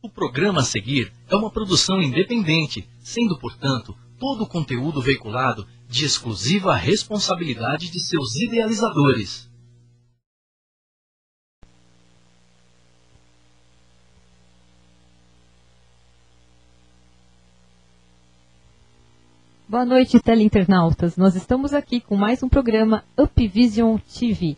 O programa a seguir é uma produção independente, sendo, portanto, todo o conteúdo veiculado de exclusiva responsabilidade de seus idealizadores. Boa noite, teleinternautas. Nós estamos aqui com mais um programa UpVision TV.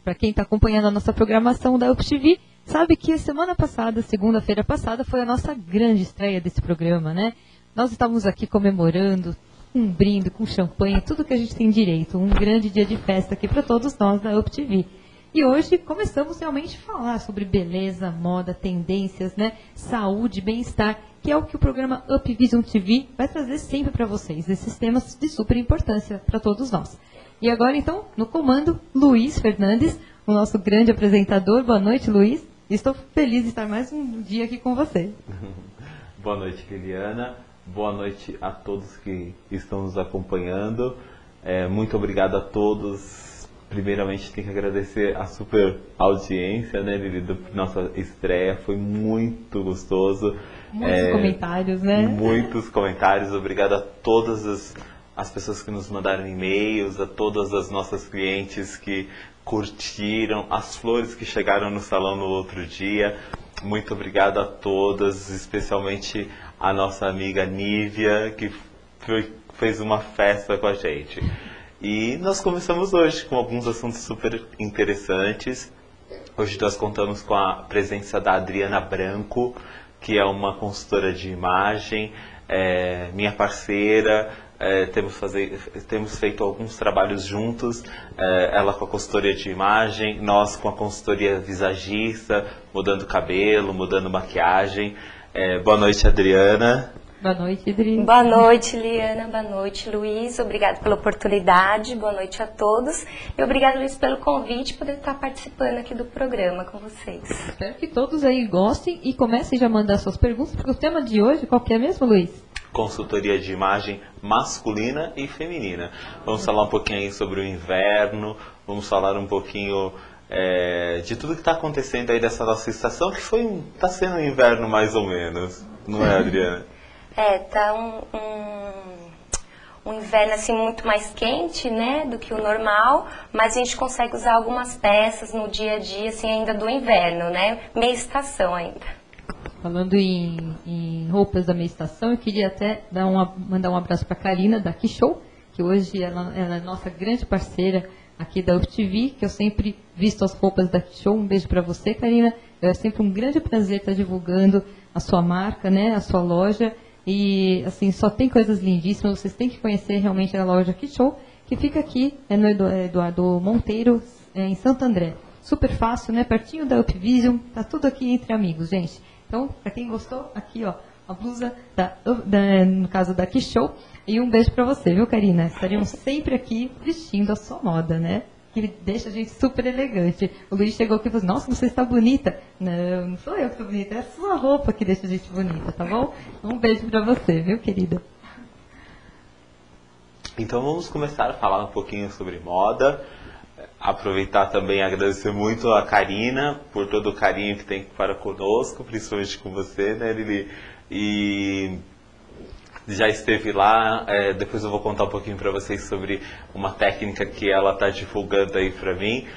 Para quem está acompanhando a nossa programação da UpTV, sabe que a semana passada, segunda-feira passada, foi a nossa grande estreia desse programa, né? Nós estávamos aqui comemorando, com um brinde, com champanhe, tudo que a gente tem direito. Um grande dia de festa aqui para todos nós da UpTV. E hoje começamos realmente a falar sobre beleza, moda, tendências, né? Saúde, bem-estar, que é o que o programa UpVision TV vai trazer sempre para vocês, esses temas de super importância para todos nós. E agora, então, no comando, Luiz Fernandes, o nosso grande apresentador. Boa noite, Luiz. Estou feliz de estar mais um dia aqui com você. Boa noite, Liliana. Boa noite a todos que estão nos acompanhando. Muito obrigado a todos. Primeiramente, tenho que agradecer a super audiência, né, Lili, da nossa estreia. Foi muito gostoso. Muitos comentários, né? Muitos comentários. Obrigado a todas as pessoas que nos mandaram e-mails, a todas as nossas clientes que curtiram, as flores que chegaram no salão no outro dia. Muito obrigado a todas, especialmente a nossa amiga Nívia, que fez uma festa com a gente. E nós começamos hoje com alguns assuntos super interessantes. Hoje nós contamos com a presença da Adriana Branco, que é uma consultora de imagem, minha parceira. Temos feito alguns trabalhos juntos, ela com a consultoria de imagem, nós com a consultoria visagista, mudando cabelo, mudando maquiagem. Boa noite, Adriana. Boa noite, Adri. Boa noite, Liana. Boa noite, Luiz. Obrigado pela oportunidade. Boa noite a todos. E obrigado, Luiz, pelo convite, poder estar participando aqui do programa com vocês. Espero que todos aí gostem e comecem já a mandar suas perguntas, porque o tema de hoje, qual que é mesmo, Luiz? Consultoria de imagem masculina e feminina. Vamos falar um pouquinho aí sobre o inverno, vamos falar um pouquinho de tudo que está acontecendo aí dessa nossa estação, que está sendo um inverno mais ou menos, não é, Adriana? Tá um inverno assim muito mais quente, né, do que o normal, mas a gente consegue usar algumas peças no dia a dia, assim, ainda do inverno, né, meia estação ainda. Falando em roupas da meia estação, eu queria até mandar um abraço para a Karina, da Show, que hoje ela é nossa grande parceira aqui da UpTV, que eu sempre visto as roupas da Show. Um beijo para você, Karina. É sempre um grande prazer estar divulgando a sua marca, né, a sua loja. E, assim, só tem coisas lindíssimas. Vocês têm que conhecer realmente a loja Show, que fica aqui no Eduardo Monteiro, em Santo André. Super fácil, né? Pertinho da UpVision. Tá tudo aqui entre amigos, gente. Então, para quem gostou, aqui, ó, a blusa no caso da Show. E um beijo para você, viu, Karina? Estaríamos sempre aqui vestindo a sua moda, né? Que deixa a gente super elegante. O Luiz chegou aqui e falou assim, nossa, você está bonita. Não, não sou eu que estou bonita, é a sua roupa que deixa a gente bonita, tá bom? Um beijo para você, viu, querida? Então vamos começar a falar um pouquinho sobre moda. Aproveitar também e agradecer muito a Karina por todo o carinho que tem para conosco, principalmente com você, né, Lili? E já esteve lá, depois eu vou contar um pouquinho para vocês sobre uma técnica que ela está divulgando aí para mim,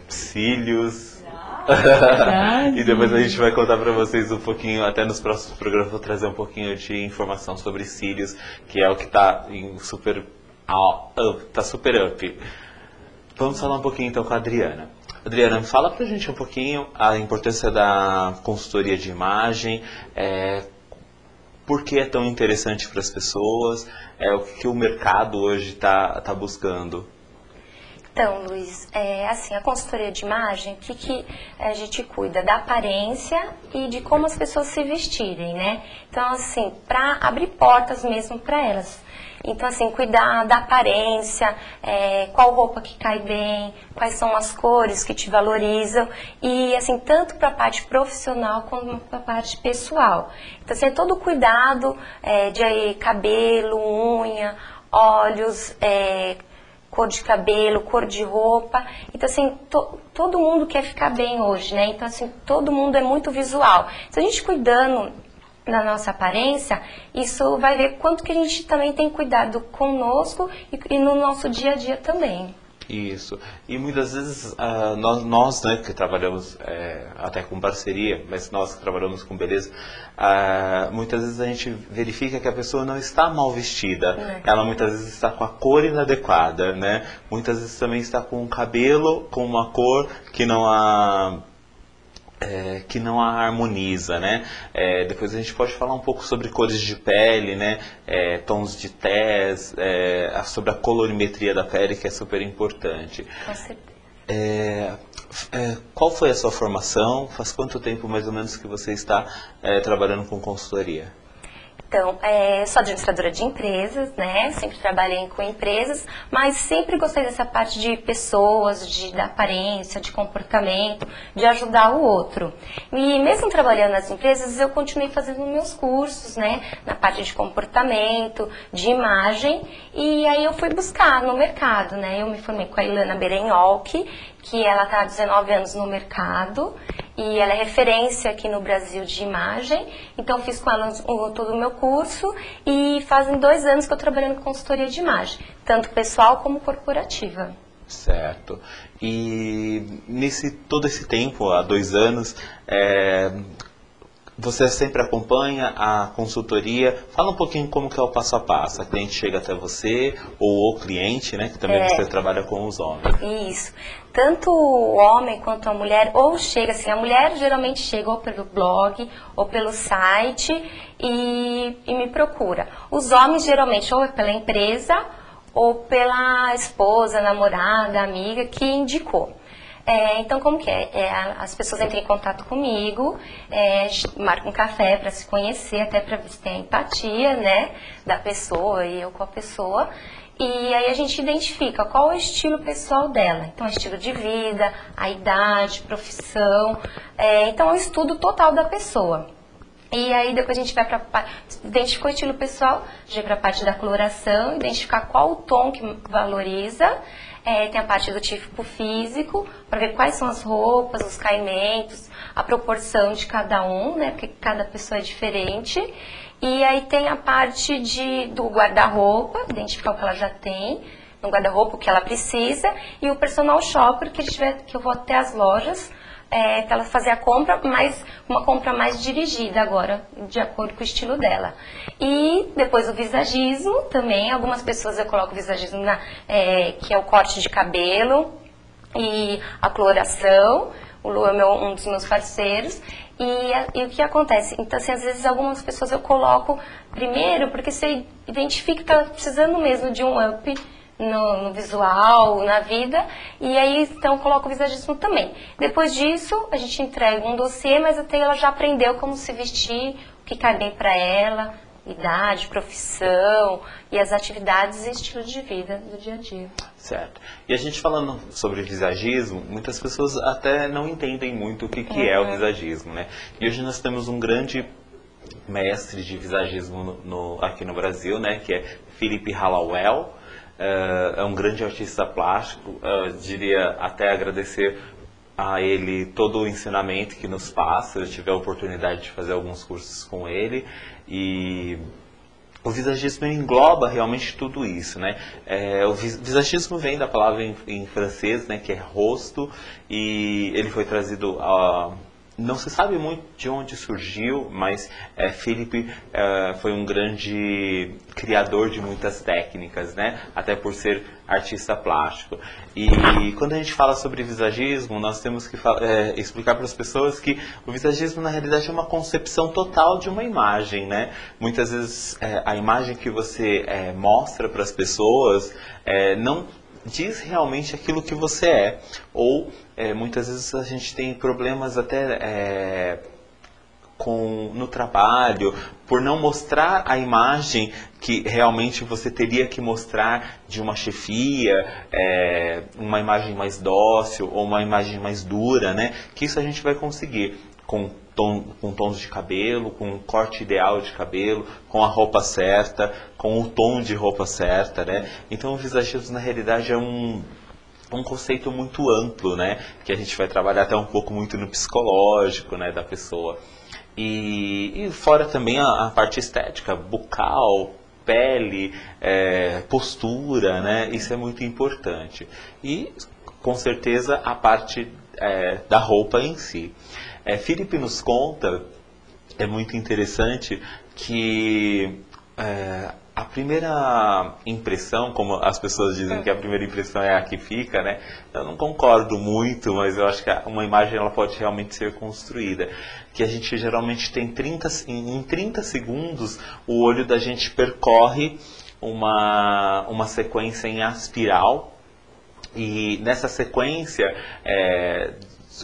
cílios. E depois a gente vai contar para vocês um pouquinho, até nos próximos programas vou trazer um pouquinho de informação sobre cílios, que é o que está super up. Vamos falar um pouquinho então com a Adriana. Adriana, fala pra gente um pouquinho a importância da consultoria de imagem, por que é tão interessante para as pessoas, o que o mercado hoje está buscando. Então, Luiz, assim, a consultoria de imagem, o que a gente cuida? Da aparência e de como as pessoas se vestirem, né? Então, assim, para abrir portas mesmo para elas. Então, assim, cuidar da aparência, qual roupa que cai bem, quais são as cores que te valorizam. E, assim, tanto para a parte profissional como para a parte pessoal. Então, assim, todo o cuidado de cabelo, unha, olhos, cor de cabelo, cor de roupa. Então, assim, todo mundo quer ficar bem hoje, né? Então, assim, todo mundo é muito visual. Se a gente cuidando da nossa aparência, isso vai ver quanto que a gente também tem cuidado conosco e no nosso dia a dia também. Isso. E muitas vezes nós, né, que trabalhamos até com parceria, mas nós que trabalhamos com beleza, muitas vezes a gente verifica que a pessoa não está mal vestida. Ela muitas vezes está com a cor inadequada, né? Muitas vezes também está com o cabelo com uma cor que não a harmoniza, né? Depois a gente pode falar um pouco sobre cores de pele, né? Tons de tez, sobre a colorimetria da pele, que é super importante. Com certeza. Qual foi a sua formação? Faz quanto tempo mais ou menos que você está trabalhando com consultoria? Então, sou administradora de empresas, né? Sempre trabalhei com empresas, mas sempre gostei dessa parte de pessoas, da aparência, de comportamento, de ajudar o outro. E mesmo trabalhando nas empresas, eu continuei fazendo meus cursos, né? Na parte de comportamento, de imagem, e aí eu fui buscar no mercado, né? Eu me formei com a Ilana Berenholk, que ela está há 19 anos no mercado, e ela é referência aqui no Brasil de imagem. Então fiz com ela todo o meu curso e fazem 2 anos que eu estou trabalhando com consultoria de imagem, tanto pessoal como corporativa. Certo. E todo esse tempo, há 2 anos, você sempre acompanha a consultoria. Fala um pouquinho como que é o passo a passo. A cliente chega até você, ou o cliente, né? Que também você trabalha com os homens. Isso. Tanto o homem quanto a mulher, ou chega assim, a mulher geralmente chega ou pelo blog, ou pelo site e me procura. Os homens geralmente ou é pela empresa, ou pela esposa, namorada, amiga que indicou. Então, como que é? As pessoas entram em contato comigo, marcam um café para se conhecer, até para ver se tem a empatia, né, da pessoa e eu com a pessoa. E aí a gente identifica qual é o estilo pessoal dela. Então, é estilo de vida, a idade, profissão. Então, é um estudo total da pessoa. E aí depois a gente vai para identificar o estilo pessoal, a gente vai para a parte da coloração, identificar qual o tom que valoriza. Tem a parte do tipo físico, para ver quais são as roupas, os caimentos, a proporção de cada um, né? Porque cada pessoa é diferente. E aí tem a parte do guarda-roupa, identificar o que ela já tem no guarda-roupa, o que ela precisa. E o personal shopper, que eu vou até as lojas, para ela fazer a compra, mas uma compra mais dirigida agora, de acordo com o estilo dela. E depois o visagismo também, algumas pessoas eu coloco o visagismo, que é o corte de cabelo e a coloração. O Lu é um dos meus parceiros. E o que acontece? Então, assim, às vezes algumas pessoas eu coloco primeiro, porque você identifica que está precisando mesmo de um up no visual, na vida, e aí então eu coloco o visagismo também. Depois disso, a gente entrega um dossiê, mas até ela já aprendeu como se vestir, o que cai bem para ela, idade, profissão e as atividades e estilo de vida do dia a dia. Certo. E a gente falando sobre visagismo, muitas pessoas até não entendem muito o que é o visagismo, né? E hoje nós temos um grande mestre de visagismo aqui no Brasil, né? Que é Philip Hallowell. É um grande artista plástico, diria até agradecer a ele todo o ensinamento que nos passa. Eu tive a oportunidade de fazer alguns cursos com ele e o visagismo engloba realmente tudo isso, né? O visagismo vem da palavra em francês, né, que é rosto, e ele foi trazido não se sabe muito de onde surgiu, mas Philippe foi um grande criador de muitas técnicas, né? Até por ser artista plástico. E quando a gente fala sobre visagismo, nós temos que explicar para as pessoas que o visagismo, na realidade, é uma concepção total de uma imagem, né? Muitas vezes a imagem que você mostra para as pessoas não diz realmente aquilo que você é. Ou muitas vezes a gente tem problemas até no trabalho, por não mostrar a imagem que realmente você teria que mostrar de uma chefia, uma imagem mais dócil ou uma imagem mais dura, né? Que isso a gente vai conseguir com tons de cabelo, com o corte ideal de cabelo, com a roupa certa, com o tom de roupa certa, né? Então o visagismo na realidade é um conceito muito amplo, né? Que a gente vai trabalhar até um pouco muito no psicológico, né, da pessoa. E fora também a parte estética, bucal, pele, postura, né? Isso é muito importante. E, com certeza, a parte da roupa em si. Felipe nos conta, é muito interessante, que a primeira impressão, como as pessoas dizem que a primeira impressão é a que fica, né? Eu não concordo muito, mas eu acho que uma imagem ela pode realmente ser construída. Que a gente geralmente tem em 30 segundos, o olho da gente percorre uma sequência em aspiral, e nessa sequência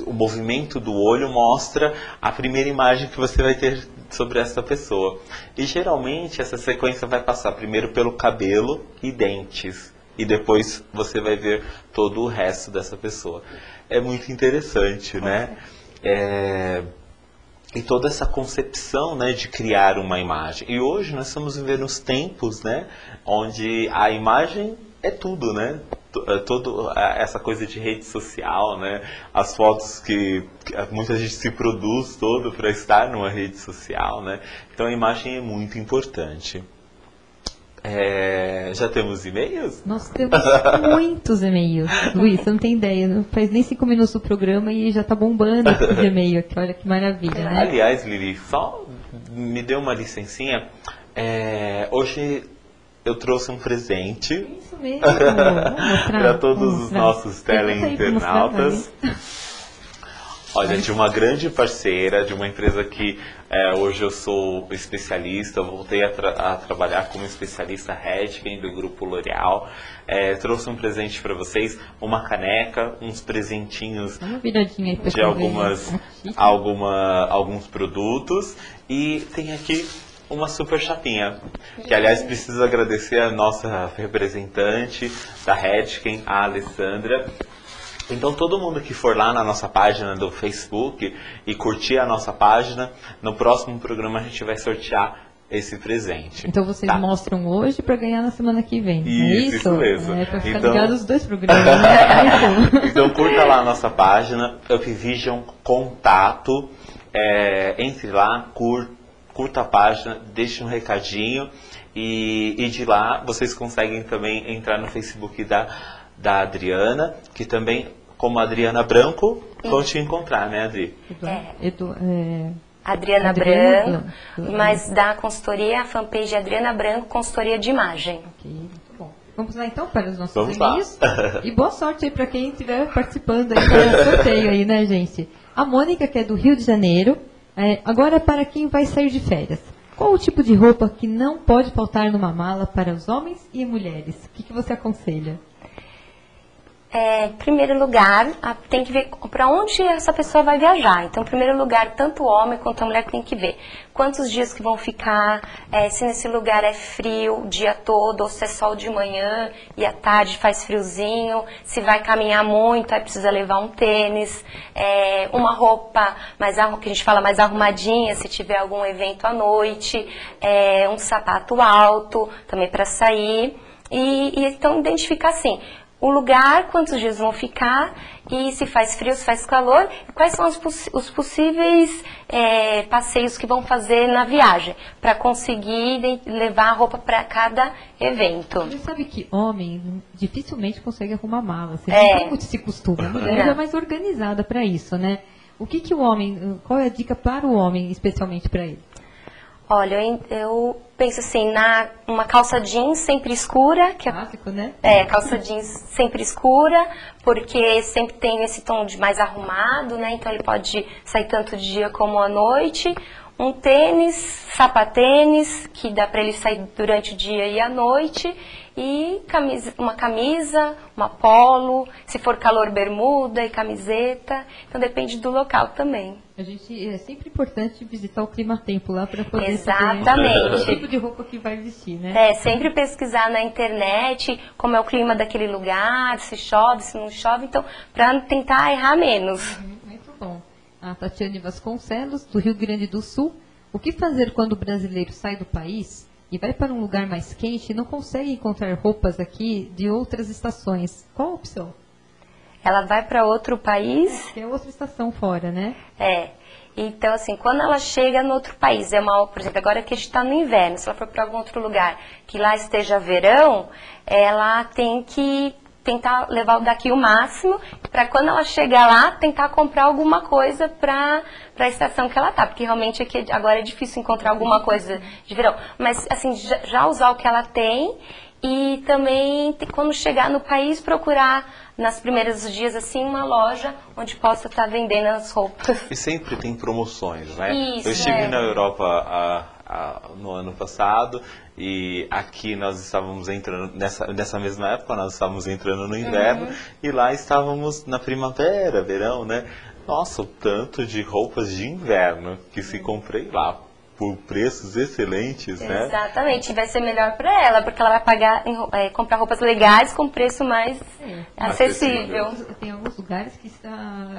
o movimento do olho mostra a primeira imagem que você vai ter sobre essa pessoa. E geralmente essa sequência vai passar primeiro pelo cabelo e dentes, e depois você vai ver todo o resto dessa pessoa. É muito interessante, né? E toda essa concepção, né, de criar uma imagem. E hoje nós estamos vivendo os tempos, né, onde a imagem é tudo, né? Toda essa coisa de rede social, né? As fotos que muita gente se produz todo para estar numa rede social, né? Então a imagem é muito importante. Já temos e-mails? Nós temos muitos e-mails. Luiz, você não tem ideia, não faz nem 5 minutos do programa e já está bombando esse e-mail aqui, olha que maravilha, né? Aliás, Lili, só me dê uma licencinha. Hoje eu trouxe um presente. Isso mesmo, vamos mostrar. Para todos os nossos teleinternautas. Olha, de uma grande parceira, de uma empresa que hoje eu sou especialista, voltei a trabalhar como especialista Redken do Grupo L'Oréal. Trouxe um presente para vocês, uma caneca, uns presentinhos de alguns produtos, e tem aqui uma super chapinha, que aliás preciso agradecer a nossa representante da Redken, a Alessandra. Então todo mundo que for lá na nossa página do Facebook e curtir a nossa página, no próximo programa a gente vai sortear esse presente. Então vocês mostram hoje para ganhar na semana que vem. Isso mesmo. Para ficar ligado os dois programas. Né? Então curta lá a nossa página, Upvision Contato, entre lá, curta a página, deixe um recadinho, e de lá vocês conseguem também entrar no Facebook da Adriana, que também, como Adriana Branco, vão te encontrar, né, Adri? Adriana Branco, mas da consultoria, a fanpage Adriana Branco, consultoria de imagem. Ok, muito bom. Vamos lá então para os nossos e-mails. E boa sorte aí para quem estiver participando aí do sorteio aí, né, gente? A Mônica, que é do Rio de Janeiro. Agora, para quem vai sair de férias, qual o tipo de roupa que não pode faltar numa mala para os homens e mulheres? O que você aconselha? Em primeiro lugar, tem que ver para onde essa pessoa vai viajar. Então, em primeiro lugar, tanto o homem quanto a mulher tem que ver quantos dias que vão ficar, se nesse lugar é frio o dia todo, ou se é sol de manhã e à tarde faz friozinho, se vai caminhar muito, aí precisa levar um tênis, uma roupa que a gente fala mais arrumadinha, se tiver algum evento à noite, um sapato alto também para sair. E então identificar assim o lugar, quantos dias vão ficar, e se faz frio, se faz calor, e quais são os possíveis passeios que vão fazer na viagem, para conseguir levar a roupa para cada evento. Você sabe que homem dificilmente consegue arrumar mala, você não tem muito esse costume, a mulher é mais organizada para isso, né? Qual é a dica para o homem, especialmente para ele? Olha, eu penso assim, uma calça jeans sempre escura. Clássico, né? Calça jeans sempre escura, porque sempre tem esse tom de mais arrumado, né? Então ele pode sair tanto de dia como à noite. Um tênis, sapatênis, que dá para ele sair durante o dia e à noite. E uma camisa, uma polo, se for calor, bermuda e camiseta. Então depende do local também. É sempre importante visitar o Climatempo lá para poder saber o tipo de roupa que vai vestir, né? Sempre pesquisar na internet como é o clima daquele lugar, se chove, se não chove, então para tentar errar menos. Muito bom. a Tatiane Vasconcelos, do Rio Grande do Sul. O que fazer quando o brasileiro sai do país e vai para um lugar mais quente e não consegue encontrar roupas aqui de outras estações? Qual a opção? Ela vai para outro país? É outra estação fora, né? É. Então, assim, quando ela chega no outro país, por exemplo, agora que a gente está no inverno, se ela for para algum outro lugar que lá esteja verão, ela tem que tentar levar daqui o máximo, para quando ela chegar lá, tentar comprar alguma coisa para a estação que ela tá, porque realmente aqui agora é difícil encontrar alguma coisa de verão. Mas, assim, já usar o que ela tem e também, quando chegar no país, procurar, nas primeiros dias, assim, uma loja onde possa estar vendendo as roupas. E sempre tem promoções, né? Isso, eu estive na Europa no ano passado e aqui nós estávamos entrando, nessa mesma época, nós estávamos entrando no inverno e lá estávamos na primavera, verão, né? Nossa, o tanto de roupas de inverno que se comprei lá. Por preços excelentes, né? Exatamente, e vai ser melhor para ela, porque ela vai comprar roupas legais com preço mais acessível. Tem alguns lugares que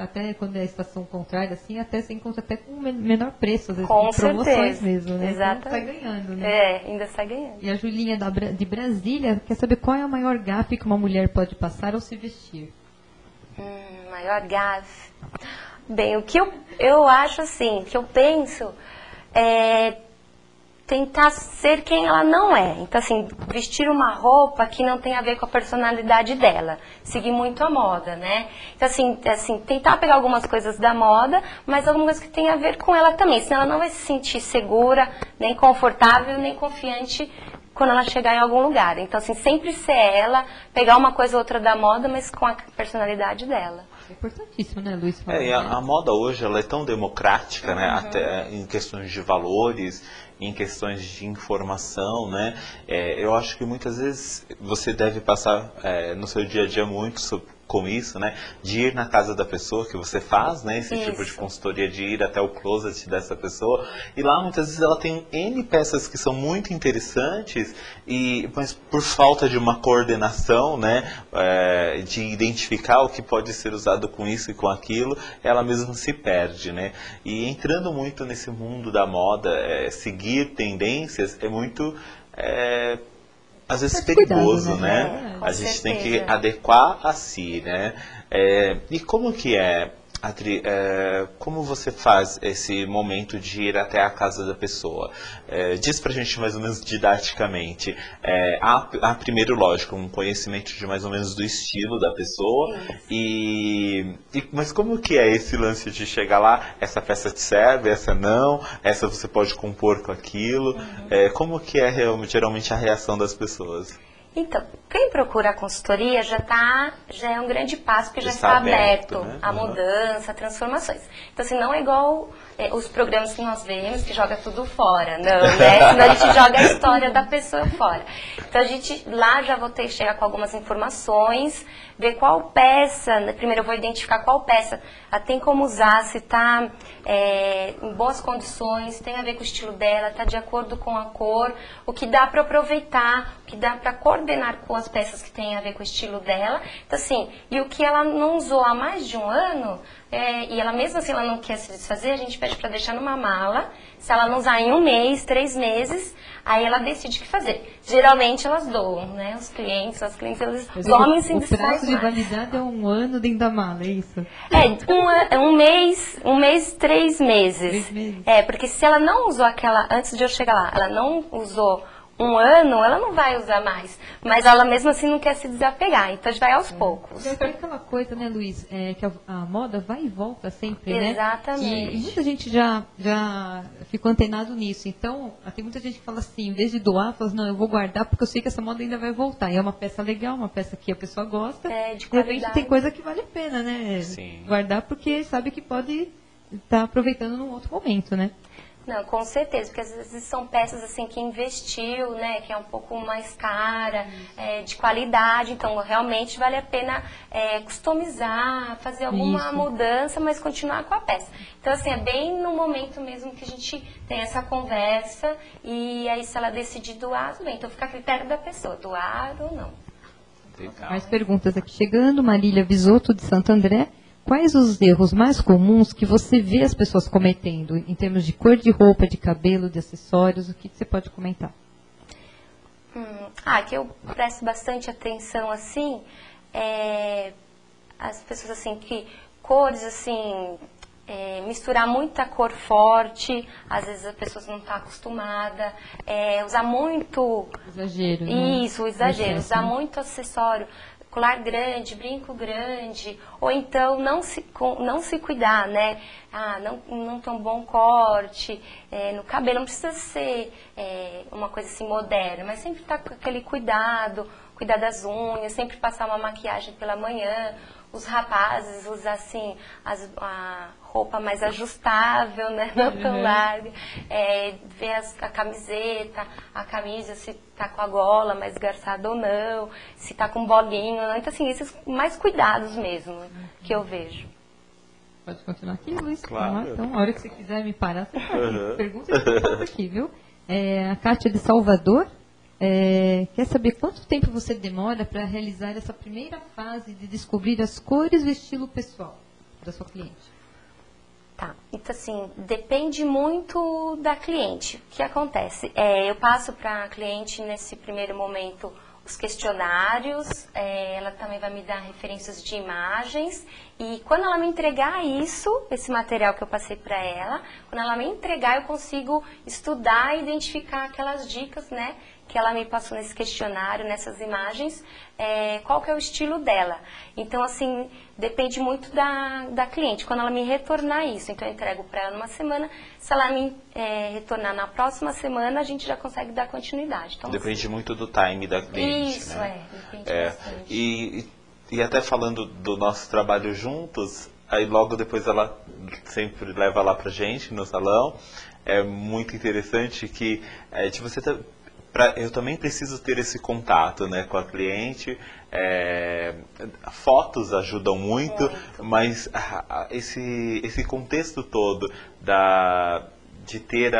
até quando é a estação contrária, assim, até você encontra até com menor preço, às vezes, com promoções certeza. Mesmo, né? Exatamente. Então, sai ganhando, né? É, ainda sai ganhando. E a Julinha de Brasília quer saber qual é o maior gafe que uma mulher pode passar ao se vestir. Maior gafe. Bem, o que eu acho assim, que eu penso tentar ser quem ela não é. Então, assim, vestir uma roupa que não tem a ver com a personalidade dela. Seguir muito a moda, né? Então, assim, tentar pegar algumas coisas da moda, mas algumas que tem a ver com ela também. Senão ela não vai se sentir segura, nem confortável, nem confiante quando ela chegar em algum lugar. Então, assim, sempre ser ela, pegar uma coisa ou outra da moda, mas com a personalidade dela. É importantíssimo, né, Luiz? E a moda hoje ela é tão democrática, né? Até em questões de valores, em questões de informação, né? Eu acho que muitas vezes você deve passar no seu dia a dia muito com isso, né? De ir na casa da pessoa que você faz, né? Esse tipo de consultoria, de ir até o closet dessa pessoa. E lá muitas vezes ela tem N peças que são muito interessantes, mas por falta de uma coordenação, né? De identificar o que pode ser usado com isso e com aquilo, ela mesma se perde, né? E entrando muito nesse mundo da moda, seguir tendências é muito... às vezes perigoso, cuidado, né? A gente certeza. tem que adequar a si, né? E como que Adri, como você faz esse momento de ir até a casa da pessoa? Diz pra gente mais ou menos didaticamente. Há primeiro, lógico, um conhecimento de mais ou menos do estilo da pessoa. Mas como que é esse lance de chegar lá, essa peça te serve, essa não, essa você pode compor com aquilo? Como que é geralmente a reação das pessoas? Então, quem procura a consultoria já é um grande passo, porque já está aberto, né? a mudança, a transformações. Então, assim, não é igual os programas que nós vemos, que joga tudo fora, não, né? Senão a gente joga a história da pessoa fora. Então, a gente lá já vou ter que chegar com algumas informações, ver qual peça, primeiro eu vou identificar qual peça tem como usar, se está em boas condições, tem a ver com o estilo dela, está de acordo com a cor, o que dá para aproveitar, o que dá para coordenar com as peças que tem a ver com o estilo dela. Então, assim, e o que ela não usou há mais de um ano, e ela mesmo assim ela não quer se desfazer, a gente pede para deixar numa mala. Se ela não usar em 1 mês, 3 meses, aí ela decide o que fazer. Geralmente elas doam, né? Os clientes, eles dormem sem desfazer. O prazo de validade é 1 ano dentro da mala, é isso? 1 mês, 3 meses. 3 meses. Porque se ela não usou aquela, antes de eu chegar lá, ela não usou 1 ano, ela não vai usar mais. Mas ela mesmo assim não quer se desapegar, então a gente vai aos poucos. É aquela coisa, né, Luiz, que a moda vai e volta sempre, né? Exatamente. E muita gente já ficou antenado nisso. Então, tem muita gente que fala assim, em vez de doar, fala assim, não, eu vou guardar porque eu sei que essa moda ainda vai voltar. E é uma peça legal, uma peça que a pessoa gosta. De repente qualidade. tem coisa que vale a pena, né? Sim. Guardar porque sabe que pode estar aproveitando num outro momento, né? Não, com certeza, porque às vezes são peças assim que investiu, né, que é um pouco mais cara, de qualidade, então realmente vale a pena customizar, fazer alguma mudança, mas continuar com a peça. Então, assim, é bem no momento mesmo que a gente tem essa conversa e aí se ela decidir doar, tudo bem, então fica a critério da pessoa, doar ou não. Legal. Mais perguntas aqui chegando. Marília Visoto, de Santo André. quais os erros mais comuns que você vê as pessoas cometendo, em termos de cor de roupa, de cabelo, de acessórios, o que você pode comentar? Que eu presto bastante atenção, assim, as pessoas, assim, que cores, assim, misturar muita cor forte, às vezes a pessoa não está acostumada, usar muito... Exagero, né? Isso, o exagero, Excesso, usar né? muito acessório, colar grande, brinco grande, ou então não se cuidar, né? Não tem um bom corte no cabelo, não precisa ser uma coisa assim moderna, mas sempre estar com aquele cuidado, cuidar das unhas, sempre passar uma maquiagem pela manhã. Os rapazes usam assim a roupa mais ajustável, né? Não tão larga. Ver a camiseta, a camisa, se tá com a gola mais esgarçada ou não, se tá com bolinho, não. Então, assim, esses mais cuidados mesmo que eu vejo. Pode continuar aqui, Luiz? Claro. Vamos lá, então, a hora que você quiser me parar, você pode. Pergunta e resposta aqui, viu? A Kátia de Salvador quer saber quanto tempo você demora para realizar essa primeira fase de descobrir as cores do estilo pessoal da sua cliente. Tá, então assim, depende muito da cliente. O que acontece? Eu passo para a cliente nesse primeiro momento os questionários, ela também vai me dar referências de imagens e quando ela me entregar esse material que eu passei para ela, quando ela me entregar eu consigo estudar e identificar aquelas dicas, né, que ela me passou nesse questionário, nessas imagens, qual que é o estilo dela. Então, assim, depende muito da cliente. Quando ela me retornar isso, então eu entrego para ela numa semana, se ela me retornar na próxima semana, a gente já consegue dar continuidade. Então, Depende muito do time da cliente, isso, né? Depende bastante. E até falando do nosso trabalho juntos, aí logo depois ela sempre leva lá pra gente no salão. É muito interessante que eu também preciso ter esse contato, né, com a cliente. Fotos ajudam muito, mas esse contexto todo de ter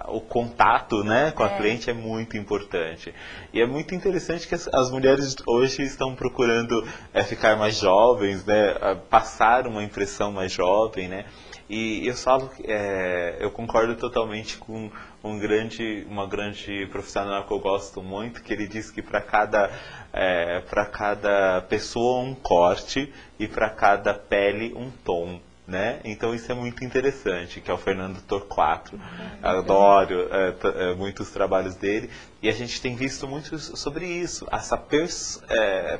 o contato, né, com a cliente é muito importante. E é muito interessante que as mulheres hoje estão procurando ficar mais jovens, né, passar uma impressão mais jovem, né. E eu falo, eu concordo totalmente com uma grande profissional que eu gosto muito, que ele diz que para cada pessoa um corte e para cada pele um tom, né? Então isso é muito interessante, que é o Fernando Torquato. Adoro muitos trabalhos dele e a gente tem visto muito sobre isso, essa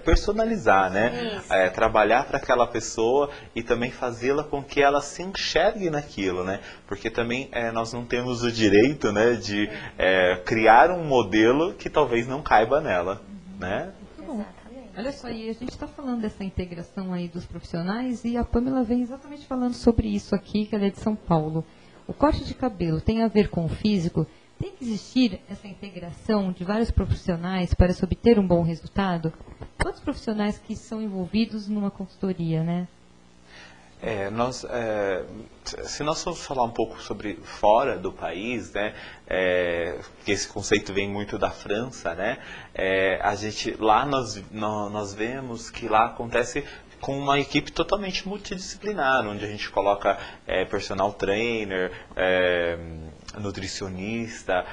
personalizar, né? Trabalhar para aquela pessoa e também fazê-la com que ela se enxergue naquilo, né? Porque também nós não temos o direito, né, de criar um modelo que talvez não caiba nela, né? Olha só, e a gente está falando dessa integração aí dos profissionais e a Pamela vem exatamente falando sobre isso aqui, que ela é de São Paulo. O corte de cabelo tem a ver com o físico? Tem que existir essa integração de vários profissionais para se obter um bom resultado? Quantos profissionais que são envolvidos numa consultoria, né? Se nós formos falar um pouco sobre fora do país, né, que esse conceito vem muito da França, né, lá nós vemos que lá acontece com uma equipe totalmente multidisciplinar, onde a gente coloca personal trainer, nutricionista,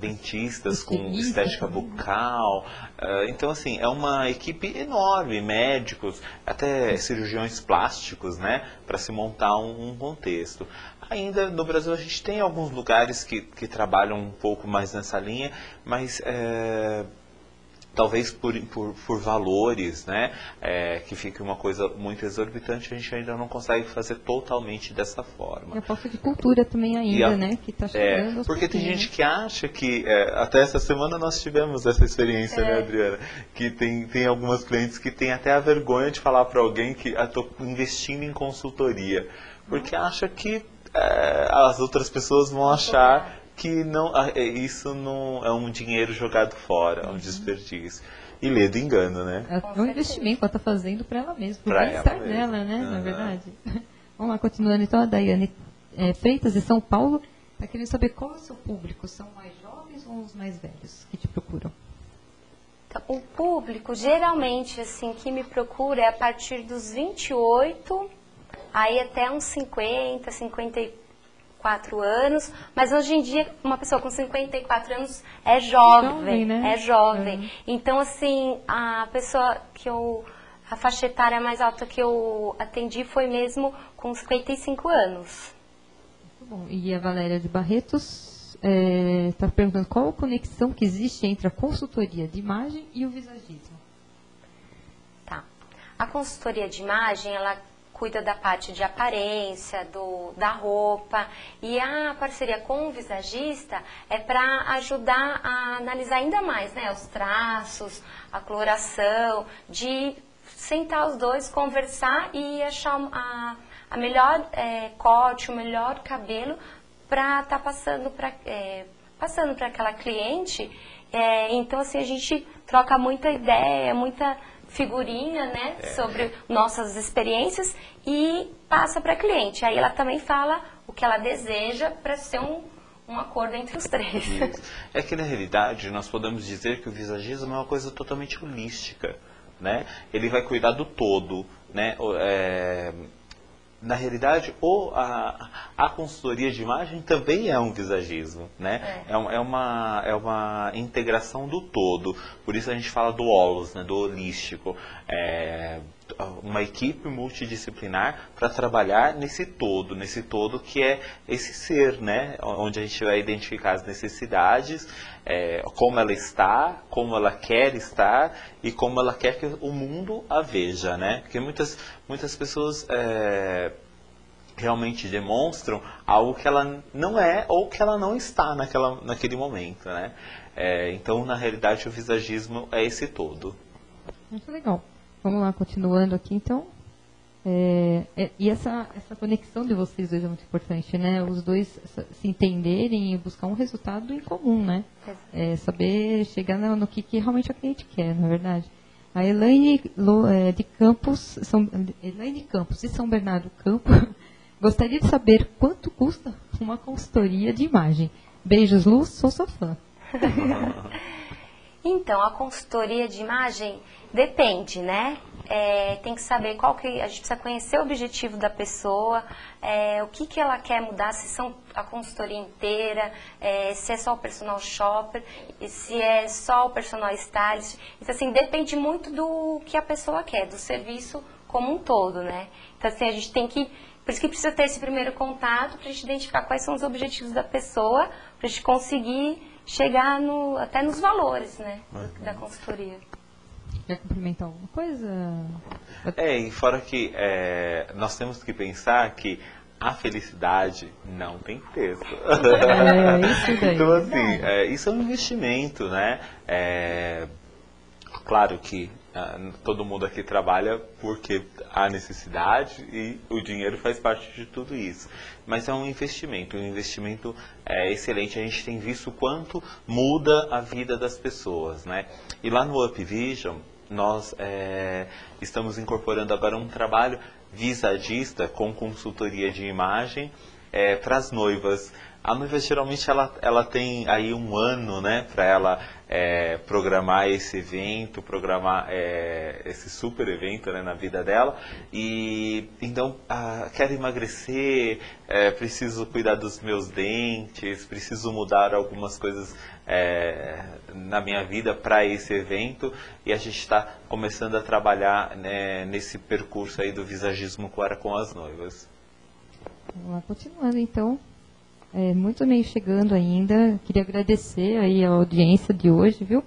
dentistas com estética bucal. Então, assim, é uma equipe enorme, médicos, até cirurgiões plásticos, né, para se montar um contexto. Ainda no Brasil a gente tem alguns lugares que trabalham um pouco mais nessa linha, mas talvez por valores, né, que fique uma coisa muito exorbitante, a gente ainda não consegue fazer totalmente dessa forma. E a falta de cultura também ainda, né, que está chegando aos porque tem pouquinhos. gente que acha que, até essa semana nós tivemos essa experiência, né, Adriana, que tem algumas clientes que têm até a vergonha de falar para alguém que estou investindo em consultoria, porque acha que as outras pessoas vão achar que isso não é um dinheiro jogado fora, é um desperdício. E lê do engano, né? É um investimento que ela está fazendo para ela mesma, para o Pra bem-estar ela dela, mesma. né, na verdade. Vamos lá, continuando então, a Daiane Freitas, de São Paulo, está querendo saber qual é o seu público, são mais jovens ou os mais velhos que te procuram? Então, o público, geralmente, assim, que me procura é a partir dos 28, aí até uns 50, 54 anos. Mas hoje em dia, uma pessoa com 54 anos é jovem, né? é jovem. Então, assim, a pessoa que a faixa etária mais alta que eu atendi foi mesmo com 55 anos. Bom, e a Valéria de Barretos está perguntando qual a conexão que existe entre a consultoria de imagem e o visagismo. Tá. A consultoria de imagem, ela cuida da parte de aparência, da roupa, e a parceria com o visagista é para ajudar a analisar ainda mais, né, os traços, a coloração, de sentar os dois, conversar e achar a melhor corte, o melhor cabelo para estar passando para aquela cliente. Então, assim, a gente troca muita ideia, muita figurinha, né, sobre nossas experiências e passa para a cliente. Aí ela também fala o que ela deseja para ser um acordo entre os três. Isso. É que, na realidade, nós podemos dizer que o visagismo é uma coisa totalmente holística, né? Ele vai cuidar do todo, né? Na realidade, a consultoria de imagem também é um visagismo, né? É uma integração do todo. Por isso a gente fala do holos, né? Do holístico. Uma equipe multidisciplinar para trabalhar nesse todo que é esse ser, né? Onde a gente vai identificar as necessidades, como ela está, como ela quer estar e como ela quer que o mundo a veja, né? Porque muitas pessoas realmente demonstram algo que ela não é ou que ela não está naquele momento, né? Então, na realidade, o visagismo é esse todo. Muito legal. Vamos lá, continuando aqui, então. E essa conexão de vocês dois é muito importante, né? Os dois se entenderem e buscar um resultado em comum, né? Saber chegar no que realmente a cliente quer, na verdade. A Elaine Campos de São Bernardo do Campo gostaria de saber quanto custa uma consultoria de imagem. Beijos, Lu, sou sua fã. Então, a consultoria de imagem depende, né? Tem que saber a gente precisa conhecer o objetivo da pessoa, o que ela quer mudar, se são a consultoria inteira, se é só o personal shopper, se é só o personal stylist. Então, assim, depende muito do que a pessoa quer, do serviço como um todo, né? Então, assim, a gente tem que... Por isso que precisa ter esse primeiro contato, para a gente identificar quais são os objetivos da pessoa, para a gente conseguir chegar até nos valores, né, da consultoria. Quer complementar alguma coisa? E fora que nós temos que pensar que a felicidade não tem preço. Isso daí. Então, assim, isso é um investimento, né? Claro que todo mundo aqui trabalha porque há necessidade e o dinheiro faz parte de tudo isso. Mas é um investimento excelente. A gente tem visto quanto muda a vida das pessoas, né? E lá no UpVision, nós estamos incorporando agora um trabalho visagista com consultoria de imagem para as noivas. A noiva geralmente ela tem aí um ano, né, para ela programar esse evento, programar esse super evento, né, na vida dela. E então quero emagrecer, preciso cuidar dos meus dentes, preciso mudar algumas coisas na minha vida para esse evento. E a gente está começando a trabalhar, né, nesse percurso aí do visagismo com as noivas. Vamos lá, continuando então. Muito meio chegando ainda, queria agradecer aí a audiência de hoje, viu?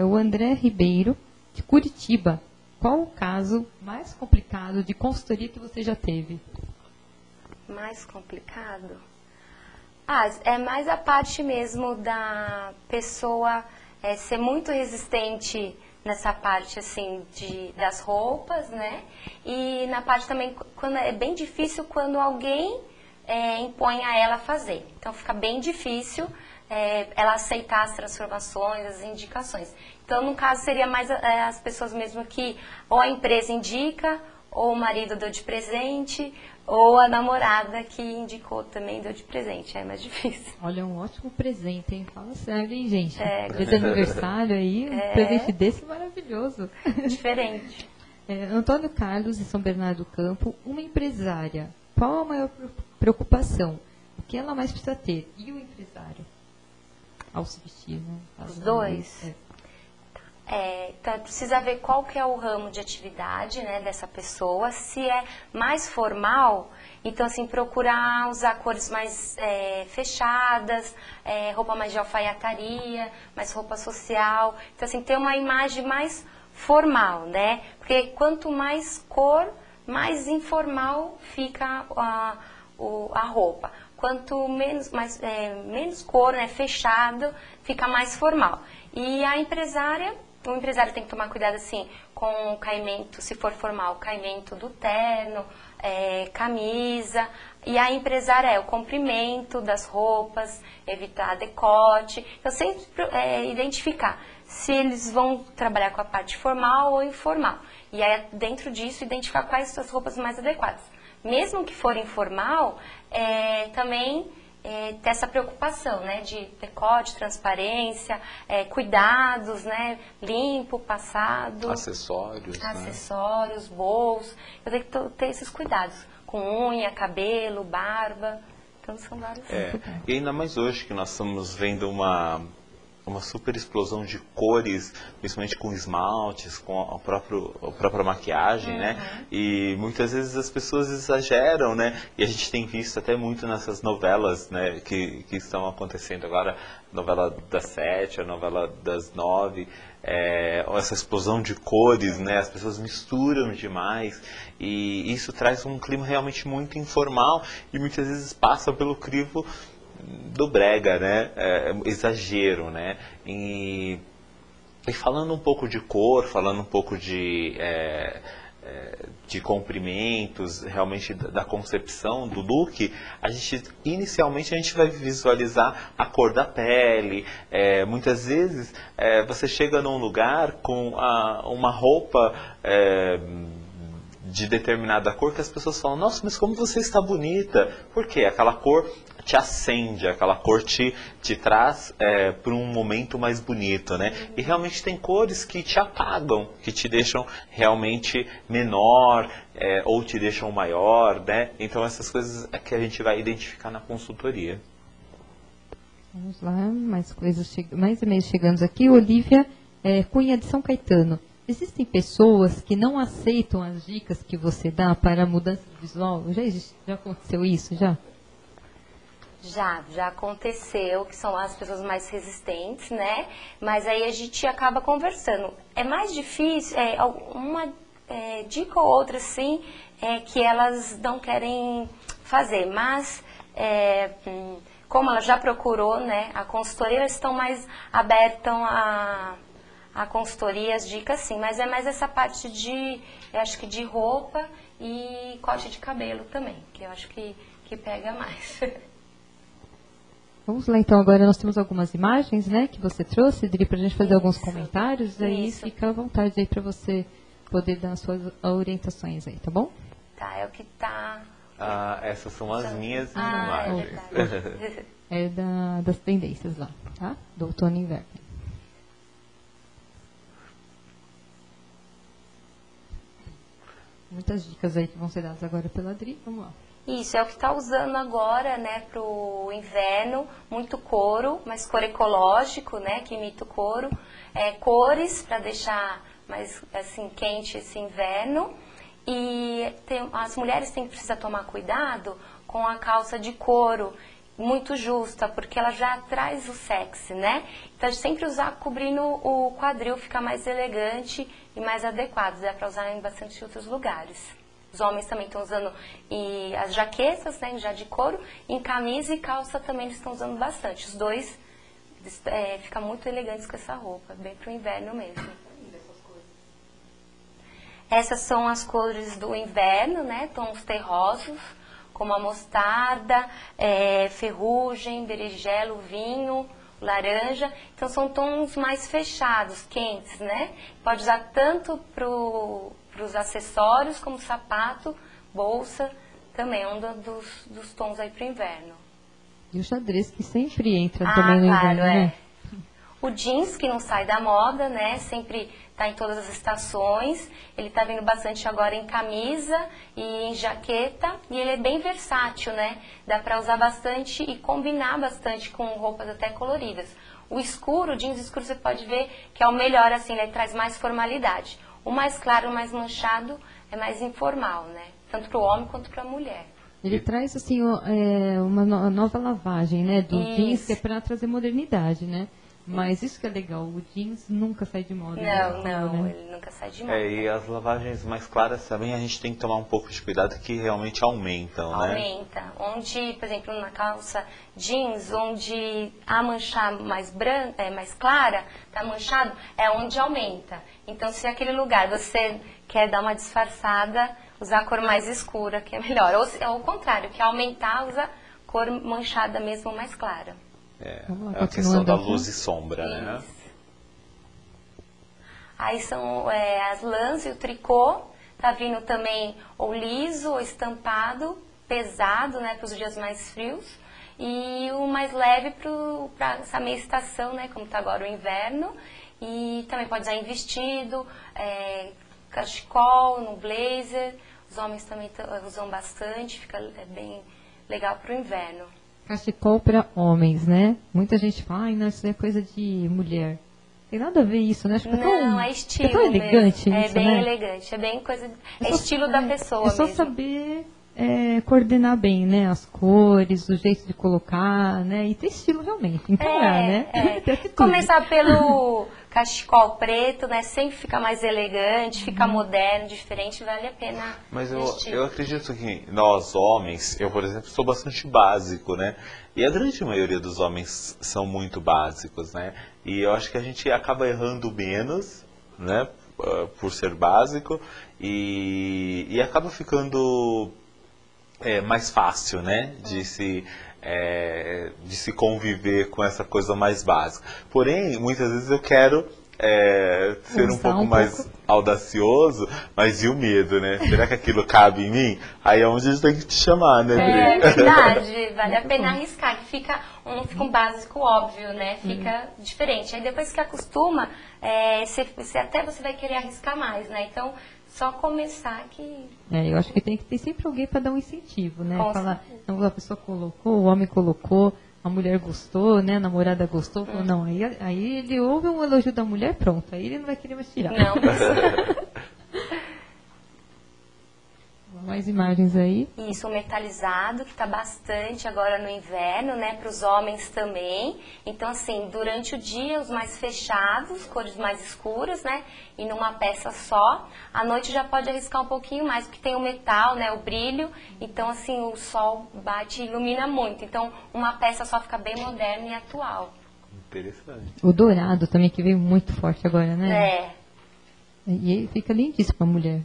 O André Ribeiro, de Curitiba. Qual o caso mais complicado de consultoria que você já teve? Mais complicado? É mais a parte mesmo da pessoa ser muito resistente nessa parte assim das roupas, né? E na parte também, quando é bem difícil quando alguém impõe a ela fazer. Então fica bem difícil ela aceitar as transformações, as indicações. Então, no caso, seria mais as pessoas mesmo que ou a empresa indica ou o marido deu de presente, ou a namorada que indicou também deu de presente. É mais difícil. Olha, um ótimo presente, hein? Fala sério, hein, gente? É. Dia de aniversário aí, um presente desse maravilhoso. Diferente. Antônio Carlos, de São Bernardo do Campo, uma empresária. Qual a maior preocupação? O que ela mais precisa ter? E o empresário? Ao se vestir, né? Os dois? Então, precisa ver qual que é o ramo de atividade, né, dessa pessoa. Se é mais formal, então, assim, procurar usar cores mais fechadas, roupa mais de alfaiataria, mais roupa social. Então, assim, ter uma imagem mais formal, né? Porque quanto mais cor, mais informal fica a roupa. Quanto menos cor, né, fechado, fica mais formal. E a empresária... O empresário tem que tomar cuidado, assim, com o caimento, se for formal, o caimento do terno, camisa. E a empresária o comprimento das roupas, evitar decote. Então, sempre identificar se eles vão trabalhar com a parte formal ou informal. E aí, dentro disso, identificar quais são as roupas mais adequadas. Mesmo que for informal, também... ter essa preocupação, né, de decote, transparência, cuidados, né, limpo, passado. Acessórios, bolsos. Eu tenho que ter esses cuidados, com unha, cabelo, barba. Então são vários. E ainda mais hoje que nós estamos vendo uma super explosão de cores, principalmente com esmaltes, com a própria maquiagem, né? E muitas vezes as pessoas exageram, né? E a gente tem visto até muito nessas novelas, né, que estão acontecendo agora, a novela das 7, a novela das 9, essa explosão de cores, né? As pessoas misturam demais e isso traz um clima realmente muito informal e muitas vezes passa pelo crivo do brega, né? Exagero, né? E falando um pouco de cor, falando um pouco de comprimentos, realmente da concepção do look, inicialmente a gente vai visualizar a cor da pele. Muitas vezes você chega num lugar com uma roupa de determinada cor que as pessoas falam, nossa, mas como você está bonita. Por quê? Aquela cor te acende, aquela cor te traz para um momento mais bonito, né? E realmente tem cores que te apagam, que te deixam realmente menor, ou te deixam maior, né? Então essas coisas é que a gente vai identificar na consultoria. Vamos lá, mais e-mails chegando aqui. Olivia Cunha de São Caetano. Existem pessoas que não aceitam as dicas que você dá para a mudança visual? Já aconteceu isso, já? Já aconteceu, que são as pessoas mais resistentes, né? Mas aí a gente acaba conversando. É mais difícil, uma dica ou outra, sim, que elas não querem fazer. Mas, como ela já procurou, né, a consultoria, elas estão mais abertas a consultoria, as dicas, sim. Mas é mais essa parte eu acho que de roupa e corte de cabelo também, que eu acho que pega mais. Vamos lá, então, agora nós temos algumas imagens, né, que você trouxe, Dri, para a gente fazer alguns comentários, aí fica à vontade aí para você poder dar as suas orientações aí, tá bom? Tá, é o que tá... Essas são as minhas imagens. Das tendências lá, tá? Do outono e inverno. Muitas dicas aí que vão ser dadas agora pela Dri, vamos lá. Isso, é o que está usando agora, né, para o inverno, muito couro, mas couro ecológico, né, que imita o couro. Cores, para deixar mais, assim, quente esse inverno. E as mulheres têm que precisar tomar cuidado com a calça de couro, muito justa, porque ela já traz o sexy, né? Então, sempre usar cobrindo o quadril, fica mais elegante e mais adequado. Dá para usar em bastante outros lugares. Os homens também estão usando as jaquetas, né, já de couro, em camisa e calça também eles estão usando bastante. Os dois ficam muito elegantes com essa roupa, bem para o inverno mesmo. Essas são as cores do inverno, né, tons terrosos, como a mostarda, ferrugem, berinjela, vinho, laranja. Então são tons mais fechados, quentes, né? Pode usar tanto pro os acessórios, como sapato, bolsa, também é um dos tons aí para o inverno. E o xadrez que sempre entra também no claro, inverno, né? O jeans, que não sai da moda, né? Sempre está em todas as estações. Ele está vindo bastante agora em camisa e em jaqueta. E ele é bem versátil, né? Dá para usar bastante e combinar bastante com roupas até coloridas. O escuro, o jeans escuro, você pode ver que é o melhor, assim, ele traz mais formalidade. O mais claro, o mais manchado, é mais informal, né? Tanto para o homem quanto para a mulher. Ele traz, assim, uma nova lavagem, né? Do jeans, que é para trazer modernidade, né? Mas isso que é legal, o jeans nunca sai de moda. Não, né? ele nunca sai de moda. E as lavagens mais claras também a gente tem que tomar um pouco de cuidado, que realmente aumentam, né? Aumenta. Onde, por exemplo, na calça jeans, onde a manchar mais branca, mais clara, tá manchado, é onde aumenta. Então, se aquele lugar você quer dar uma disfarçada, usar a cor mais escura, que é melhor. Ou ao contrário, quer aumentar, usa cor manchada mesmo, mais clara. É a questão da luz aqui. e sombra, né? Aí são as lãs e o tricô. Tá vindo também ou liso ou estampado, pesado, né, para os dias mais frios. E o mais leve para essa meia estação, né, como tá agora o inverno. E também pode usar em vestido, cachecol, no blazer. Os homens também usam bastante, fica bem legal para o inverno. Cachecol para homens, né? Muita gente fala, não, isso é coisa de mulher. Tem nada a ver isso, né? Acho que não, é estilo. É tão elegante mesmo. isso, bem né? elegante, é bem coisa. É estilo da pessoa. É só mesmo. saber coordenar bem, né? As cores, o jeito de colocar, né? E ter estilo realmente, encarar, né? Ter atitude. Começar pelo cachecol preto, né? Sempre fica mais elegante, fica moderno, diferente, vale a pena. Mas eu acredito que nós, homens, eu, por exemplo, sou bastante básico, né? E a grande maioria dos homens são muito básicos, né? E eu acho que a gente acaba errando menos, né? Por ser básico. E acaba ficando mais fácil, né? De se conviver com essa coisa mais básica. Porém, muitas vezes eu quero ser um pouco mais audacioso, mas e o medo, né? Será que aquilo cabe em mim? Aí é onde a gente tem que te chamar, né, É verdade, vale a pena arriscar, que não fica um básico óbvio, né? Fica diferente. Aí depois que acostuma, você vai querer arriscar mais, né? Então, só começar que... eu acho que tem que ter sempre alguém para dar um incentivo, né? Falar, não, a pessoa colocou, o homem colocou, a mulher gostou, né? A namorada gostou, falou, não, aí ele ouve um elogio da mulher, pronto, aí ele não vai querer mais tirar. Não. Mais imagens aí. Isso, o metalizado, que está bastante agora no inverno, né? Para os homens também. Então, assim, durante o dia, os mais fechados, cores mais escuras, né? E numa peça só. À noite já pode arriscar um pouquinho mais, porque tem o metal, né? O brilho. Então, assim, o sol bate e ilumina muito. Então, uma peça só fica bem moderna e atual. Interessante. O dourado também, que veio muito forte agora, né? É. E fica lindíssimo a mulher.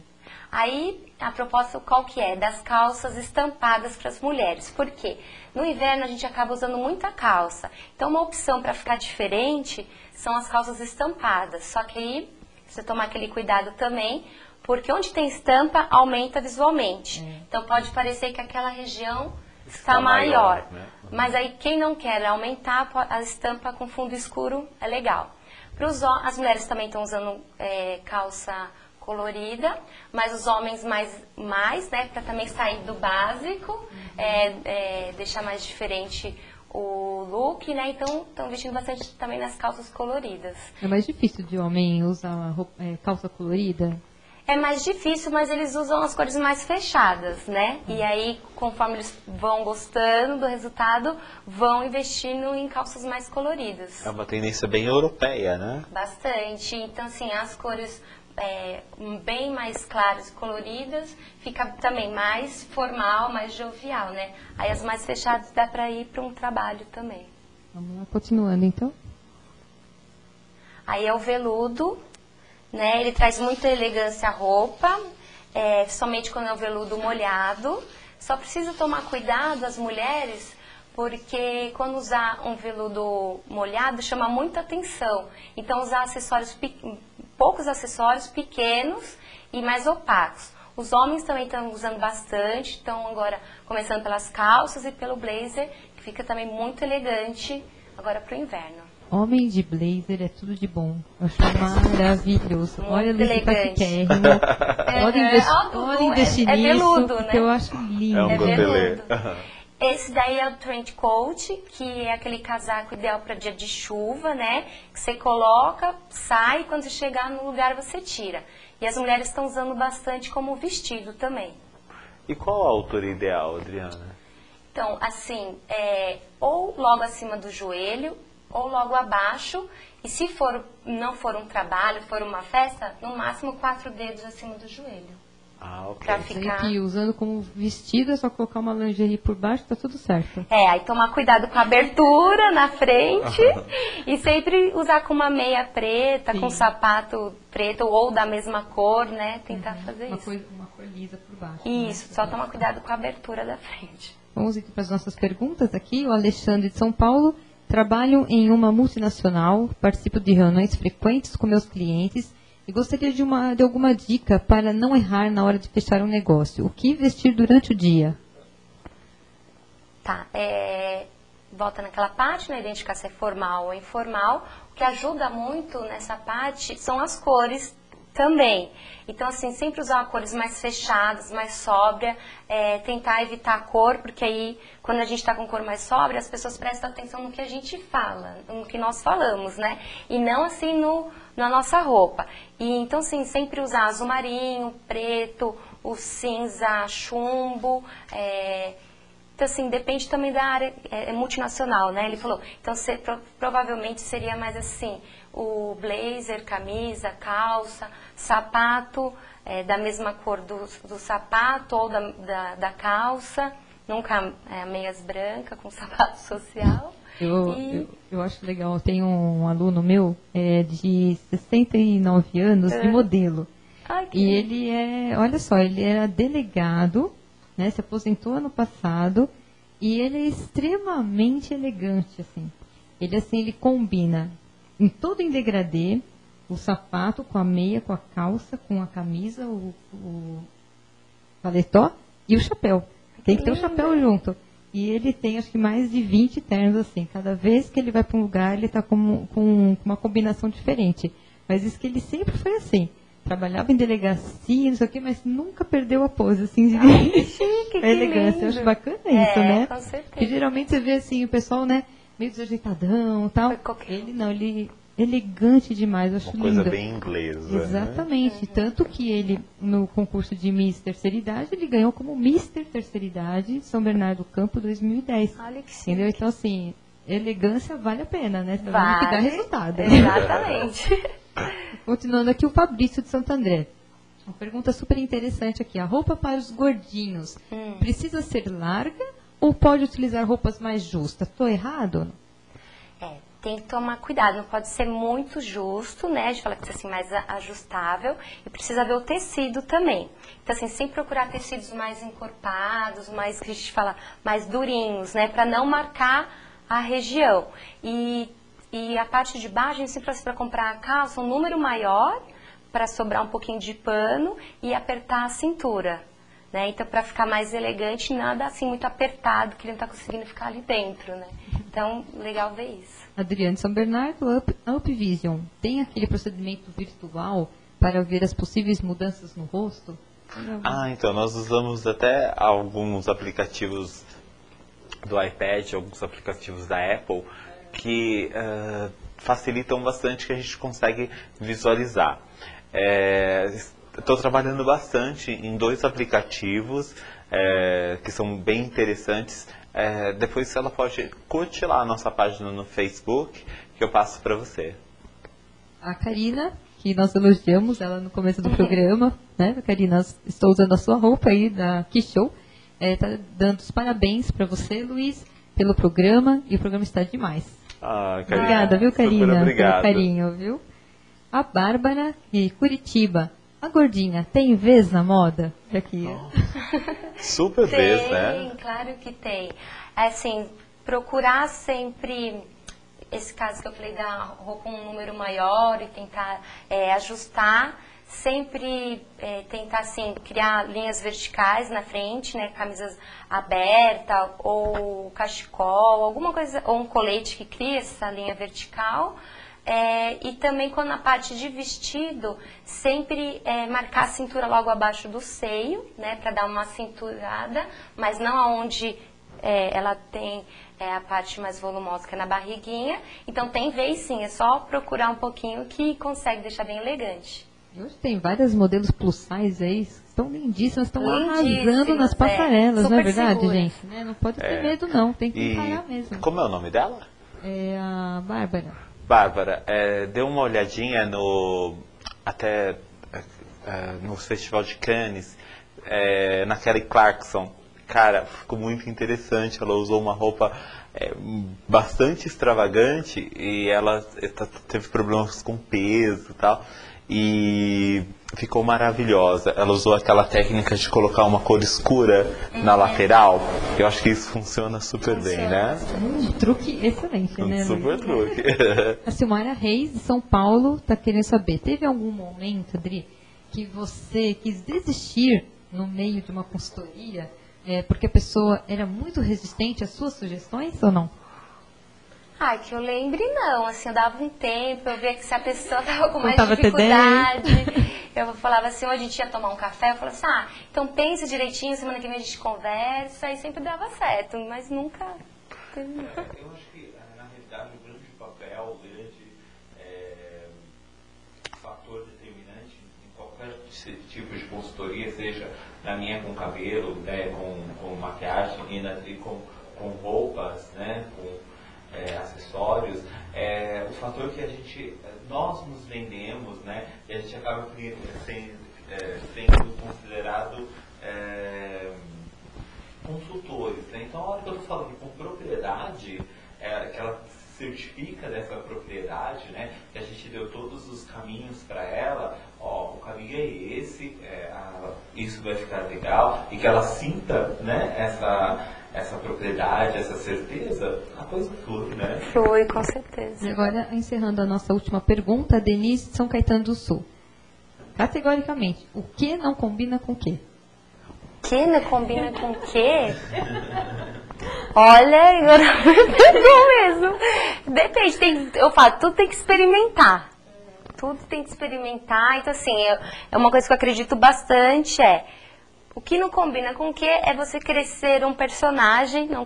Aí, a proposta qual que é? Das calças estampadas para as mulheres. Por quê? No inverno a gente acaba usando muita calça. Então, uma opção para ficar diferente são as calças estampadas. Só que aí, você tomar aquele cuidado também, porque onde tem estampa, aumenta visualmente. Então, pode parecer que aquela região está maior. Né? Mas aí, quem não quer aumentar, a estampa com fundo escuro é legal. As mulheres também estão usando calça colorida, mas os homens mais, né, para também sair do básico, deixar mais diferente o look, né, então estão vestindo bastante também nas calças coloridas. É mais difícil de homem usar calça colorida? É mais difícil, mas eles usam as cores mais fechadas, né, e aí conforme eles vão gostando do resultado, vão investindo em calças mais coloridas. É uma tendência bem europeia, né? Bastante, então assim, as cores bem mais claras e coloridas, fica também mais formal, mais jovial, né? Aí as mais fechadas dá para ir para um trabalho também. Vamos lá, continuando então. Aí é o veludo, né? Ele traz muita elegância à roupa, somente quando é o veludo molhado. Só precisa tomar cuidado as mulheres, porque quando usar um veludo molhado chama muita atenção. Então usar poucos acessórios pequenos e mais opacos. Os homens também estão usando bastante, estão agora começando pelas calças e pelo blazer, que fica também muito elegante agora para o inverno. Homem de blazer é tudo de bom. Eu acho maravilhoso. Muito Olha, Luiz, elegante. Pode investir é nisso, veludo, porque né? eu acho lindo. É um gotelê. veludo. Esse daí é o trench coat, que é aquele casaco ideal para dia de chuva, né? Que você coloca, sai, e quando você chegar no lugar você tira. E as mulheres estão usando bastante como vestido também. E qual a altura ideal, Adriana? Então, assim, ou logo acima do joelho, ou logo abaixo. E se não for um trabalho, for uma festa, no máximo 4 dedos acima do joelho. Ah, ok. Pra Sei ficar... que usando como vestido é só colocar uma lingerie por baixo, tá tudo certo. Aí tomar cuidado com a abertura na frente e sempre usar com uma meia preta, Sim. com um sapato preto ou da mesma cor, né? Tentar fazer Uma isso. cor lisa por baixo. Isso, né? só tomar cuidado com a abertura da frente. Vamos então para as nossas perguntas aqui. O Alexandre de São Paulo. Trabalho em uma multinacional, participo de reuniões frequentes com meus clientes e gostaria de alguma dica para não errar na hora de fechar um negócio. O que vestir durante o dia? Tá, volta naquela parte, né? Identificar se é formal ou informal. O que ajuda muito nessa parte são as cores também. Então, assim, sempre usar cores mais fechadas, mais sóbria, tentar evitar a cor, porque aí, quando a gente está com cor mais sóbria, as pessoas prestam atenção no que a gente fala, no que nós falamos, né? E não, assim, na nossa roupa. E, então, assim, sempre usar azul marinho, preto, o cinza, chumbo, então, assim, depende também da área multinacional, né? Ele falou, então, provavelmente seria mais assim, o blazer, camisa, calça, sapato, da mesma cor do sapato ou da calça, nunca meias brancas com sapato social. Eu acho legal, tem um aluno meu de 69 anos de modelo. Ai, que E ele olha só, ele era delegado, né, se aposentou ano passado e ele é extremamente elegante, assim. Ele combina em todo em degradê, o sapato com a meia, com a calça, com a camisa, o paletó e o chapéu. Tem que ter o chapéu junto. E ele tem, acho que mais de 20 ternos, assim. Cada vez que ele vai para um lugar, ele está com uma combinação diferente. Mas diz que ele sempre foi assim. Trabalhava em delegacia, não sei o quê, mas nunca perdeu a pose, assim, que chique, a elegância. lindo. Eu acho bacana isso, né? Com certeza. Porque geralmente você vê, assim, o pessoal, né, meio desajeitadão e tal. Foi qualquer Ele não, ele elegante demais, eu acho Uma coisa lindo. bem inglesa. Exatamente. Tanto que ele, no concurso de Miss Terceira Idade, ele ganhou como Mister Terceira Idade São Bernardo do Campo 2010. Olha que chique. Entendeu? Então, assim, elegância vale a pena, né? Você tá vendo Vale. que dá resultado. Exatamente. Continuando aqui, o Fabrício de Santo André. Uma pergunta super interessante aqui. A roupa para os gordinhos precisa ser larga ou pode utilizar roupas mais justas? Estou errado? Tem que tomar cuidado, não pode ser muito justo, né? A gente fala que precisa ser mais ajustável e precisa ver o tecido também. Então, assim, sempre procurar tecidos mais encorpados, mais, que a gente fala, mais durinhos, né? Para não marcar a região. E a parte de baixo, a gente sempre faz para comprar a calça um número maior, para sobrar um pouquinho de pano e apertar a cintura. Né? Então, para ficar mais elegante, nada assim muito apertado, que ele não está conseguindo ficar ali dentro, né? Então, legal ver isso. Adriane São Bernardo, UpVision, tem aquele procedimento virtual para ver as possíveis mudanças no rosto? Então, nós usamos até alguns aplicativos do iPad, alguns aplicativos da Apple, que facilitam bastante, que a gente consegue visualizar. Estou trabalhando bastante em 2 aplicativos que são bem interessantes. Depois ela pode curtir lá a nossa página no Facebook, que eu passo para você. A Karina, que nós elogiamos ela no começo do programa, né? Karina, estou usando a sua roupa aí da K-Show. Tá dando os parabéns para você, Luiz, pelo programa, e o programa está demais. Karina, obrigada, viu, Karina? super obrigado. Pelo carinho, viu? A Bárbara, de Curitiba. A gordinha tem vez na moda? Aqui. Super vez, né? Tem, claro que tem. Assim, procurar sempre, esse caso que eu falei da roupa um número maior e tentar ajustar, sempre tentar assim, criar linhas verticais na frente, né, camisas abertas ou cachecol, alguma coisa, ou um colete que cria essa linha vertical. E também quando na parte de vestido, sempre marcar a cintura logo abaixo do seio, né, para dar uma cinturada, mas não aonde ela tem a parte mais volumosa, que é na barriguinha. Então tem vez sim, é só procurar um pouquinho que consegue deixar bem elegante. Hoje tem vários modelos plus size aí, estão lindíssimas, estão Lindíssimas, arrasando nas passarelas, não é super verdade, seguras. gente? Né? Não pode ter medo não, tem que E encarar mesmo. como é o nome dela? É a Bárbara. Bárbara, dê uma olhadinha no Festival de Cannes, na Kelly Clarkson. Cara, ficou muito interessante. Ela usou uma roupa bastante extravagante e ela teve problemas com peso e tal. E ficou maravilhosa. Ela usou aquela técnica de colocar uma cor escura na lateral. Eu acho que isso funciona super bem, né? Um truque excelente, né? Super truque. A Silmara Reis, de São Paulo, está querendo saber, teve algum momento, Adri, que você quis desistir no meio de uma consultoria porque a pessoa era muito resistente às suas sugestões ou não? Ai, que eu lembre não, assim, eu dava um tempo, eu via que se a pessoa tava com mais Tava dificuldade, eu falava assim, hoje a gente ia tomar um café, eu falava assim, então pensa direitinho, semana que vem a gente conversa, e sempre dava certo, mas nunca teve nada. Eu acho que, na realidade, o grande papel, o grande fator determinante em qualquer tipo de consultoria, seja na minha com cabelo, com maquiagem e na Adri com roupas, né, com acessórios, o fator que nós nos vendemos, né, e a gente acaba sendo considerado consultores, né? Então a hora que eu estou falando com propriedade, que ela certifica dessa propriedade, né, que a gente deu todos os caminhos para ela, o caminho é esse, isso vai ficar legal, e que ela sinta, né, essa propriedade, essa certeza, a coisa flui, né? Flui, com certeza. E agora, encerrando a nossa última pergunta, Denise de São Caetano do Sul. Categoricamente, o que não combina com o quê? O que não combina com o quê? Olha, agora me pegou mesmo. Depende, eu falo, tudo tem que experimentar. Tudo tem que experimentar. Então, assim, é uma coisa que eu acredito bastante, o que não combina com o que é você querer ser um personagem, não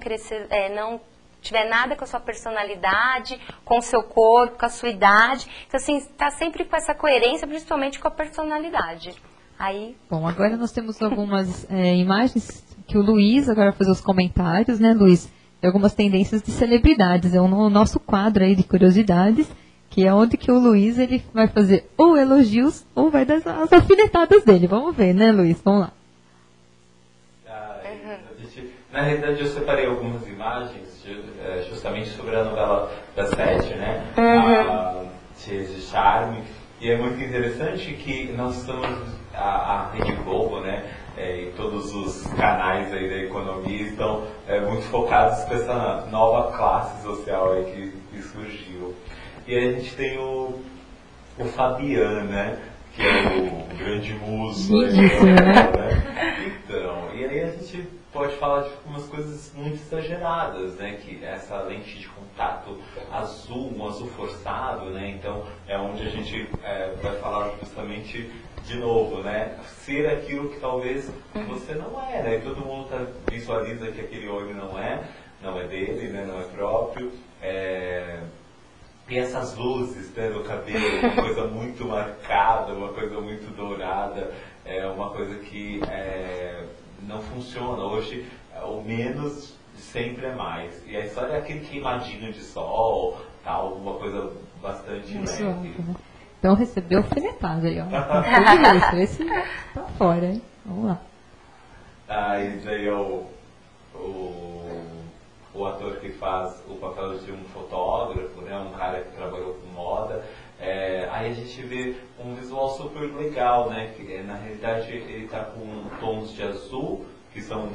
tiver nada com a sua personalidade, com o seu corpo, com a sua idade. Então, assim, tá sempre com essa coerência, principalmente com a personalidade. Aí... Bom, agora nós temos algumas imagens que o Luiz agora vai fazer os comentários, né, Luiz? De algumas tendências de celebridades. É o nosso quadro aí de curiosidades, que é onde que o Luiz ele vai fazer ou elogios ou vai dar as alfinetadas dele. Vamos ver, né, Luiz? Vamos lá. Na realidade, eu separei algumas imagens justamente sobre a novela das 7, né? Cheias de charme. E é muito interessante que nós estamos, a Rede Globo, né? E todos os canais aí da economia estão muito focados com essa nova classe social aí que surgiu. E aí a gente tem o Fabian, né? Que é o grande muso. Né? Então, e aí a gente pode falar de umas coisas muito exageradas, né? Que essa lente de contato azul, um azul forçado, né? Então é onde a gente vai falar justamente de novo, né? Ser aquilo que talvez você não é, né? Todo mundo visualiza que aquele olho não é dele, né? Não é próprio. E essas luzes, né, no cabelo, uma coisa muito marcada, uma coisa muito dourada, uma coisa que não funciona. Hoje, o menos sempre é mais. E a história é aquele queimadinho de sol, tal, uma coisa bastante leve. Né? Então recebeu alfinetado aí, ó. Tudo isso, esse tá fora, hein? Vamos lá. E daí o ator que faz o papel de um fotógrafo, né, um cara que trabalhou com moda, aí a gente vê um visual super legal, né, que na realidade ele está com tons de azul, que são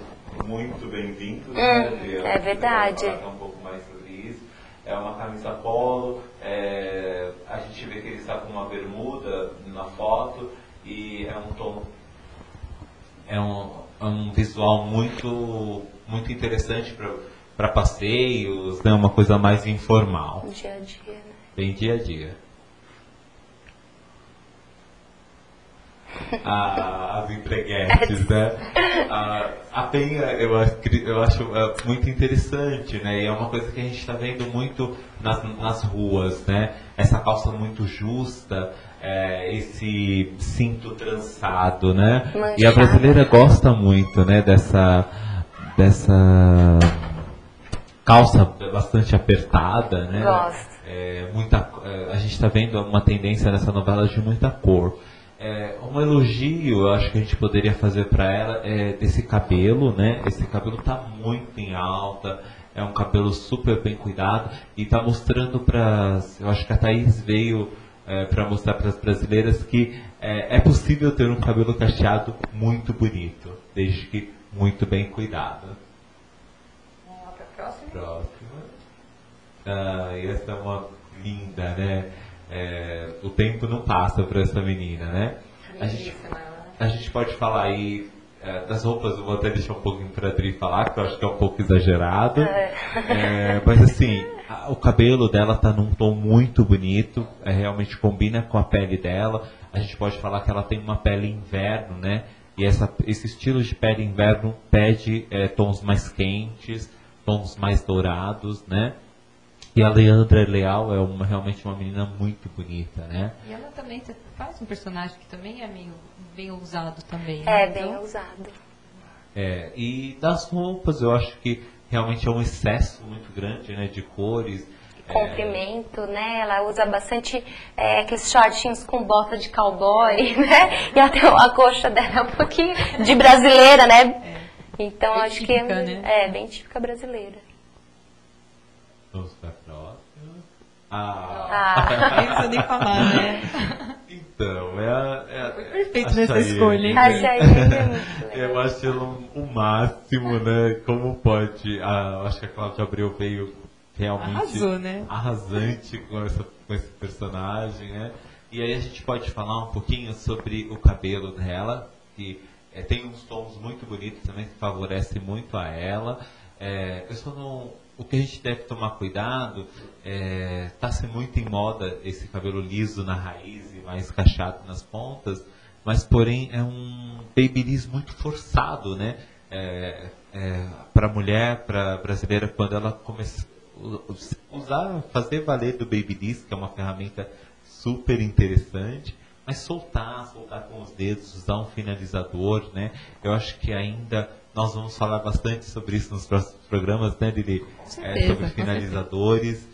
muito bem-vindos, né, é verdade. Falar um pouco mais sobre isso. É uma camisa polo, a gente vê que ele está com uma bermuda na foto, e e é um tom, é um visual muito interessante para passeios, né? Uma coisa mais informal. Dia a dia, né? Bem dia a dia. As empreguetes, né? A penha eu acho muito interessante, né? E é uma coisa que a gente está vendo muito nas ruas, né? Essa calça muito justa, esse cinto trançado, né? Manchado. E a brasileira gosta muito, né? Dessa calça bastante apertada, né? Gosto. A gente está vendo uma tendência nessa novela de muita cor. Um elogio, eu acho que a gente poderia fazer para ela desse cabelo, né? Esse cabelo está muito em alta, é um cabelo super bem cuidado e está mostrando eu acho que a Thaís veio para mostrar para as brasileiras que é possível ter um cabelo cacheado muito bonito, desde que muito bem cuidado. Vamos lá para a próxima. E essa é uma linda, né? O tempo não passa para essa menina, né? A gente pode falar aí das roupas, eu vou até deixar um pouquinho para a Adri falar, que eu acho que é um pouco exagerado. Mas assim, o cabelo dela tá num tom muito bonito, realmente combina com a pele dela. A gente pode falar que ela tem uma pele inverno, né? E esse estilo de pele inverno pede tons mais quentes, tons mais dourados, né? E a Leandra Leal é realmente uma menina muito bonita, né? E ela também faz um personagem que também é meio bem ousado também. É, né? bem ousado. E das roupas, eu acho que realmente é um excesso muito grande, né? De cores. Comprimento, né? Ela usa bastante aqueles shortinhos com bota de cowboy, né? E até a coxa dela é um pouquinho de brasileira, né? Então Bem acho típica, que né? é bem típica brasileira. Vamos para a próxima. Não precisa nem falar, né? Então, Foi perfeito a nessa Chayenne. escolha, hein? A Chayenne é muito legal. Eu acho ela o máximo, né? Como pode? Eu acho que a Cláudia Abreu veio realmente Arrasou, né? arrasante com esse personagem, né? E aí a gente pode falar um pouquinho sobre o cabelo dela, que tem uns tons muito bonitos também, que favorece muito a ela. Eu só não... O que a gente deve tomar cuidado está sendo muito em moda esse cabelo liso na raiz e mais cacheado nas pontas, mas porém é um babyliss muito forçado, né? Para a mulher, para a brasileira, quando ela começa a fazer valer do babyliss, que é uma ferramenta super interessante, mas soltar com os dedos, usar um finalizador, né? Eu acho que ainda nós vamos falar bastante sobre isso nos próximos programas, né, Lili? Sobre finalizadores.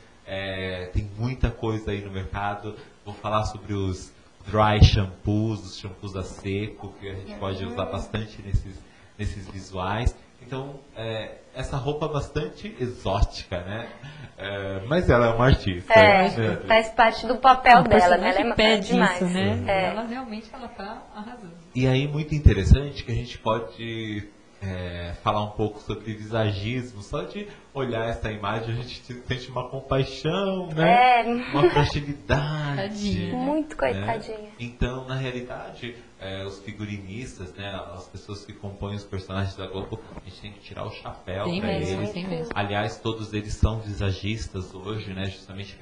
Tem muita coisa aí no mercado. Vou falar sobre os dry shampoos, os shampoos a seco, que a gente pode usar bastante nesses visuais. Então, essa roupa é bastante exótica, né? Mas ela é uma artista. Faz parte do papel dela, né? Ela é pede demais. isso, né? É. Ela realmente tá arrasando. E aí, muito interessante que a gente pode falar um pouco sobre visagismo. Só de olhar essa imagem, a gente sente uma compaixão, né? Uma fragilidade. Tadinha. Muito coitadinha. Né? Então, na realidade, os figurinistas, né, as pessoas que compõem os personagens da Globo, a gente tem que tirar o chapéu para eles. Tem mesmo. Aliás, todos eles são visagistas hoje, né, justamente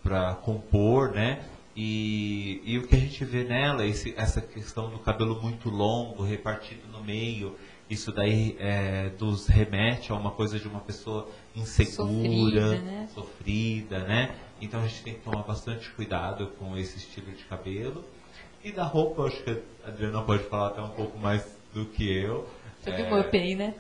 para compor, né? E o que a gente vê nela, essa questão do cabelo muito longo, repartido no meio, isso daí nos remete a uma coisa de uma pessoa insegura, sofrida, né? Então a gente tem que tomar bastante cuidado com esse estilo de cabelo. E da roupa, eu acho que a Adriana pode falar até um pouco mais do que eu. Você tem um up aí, né?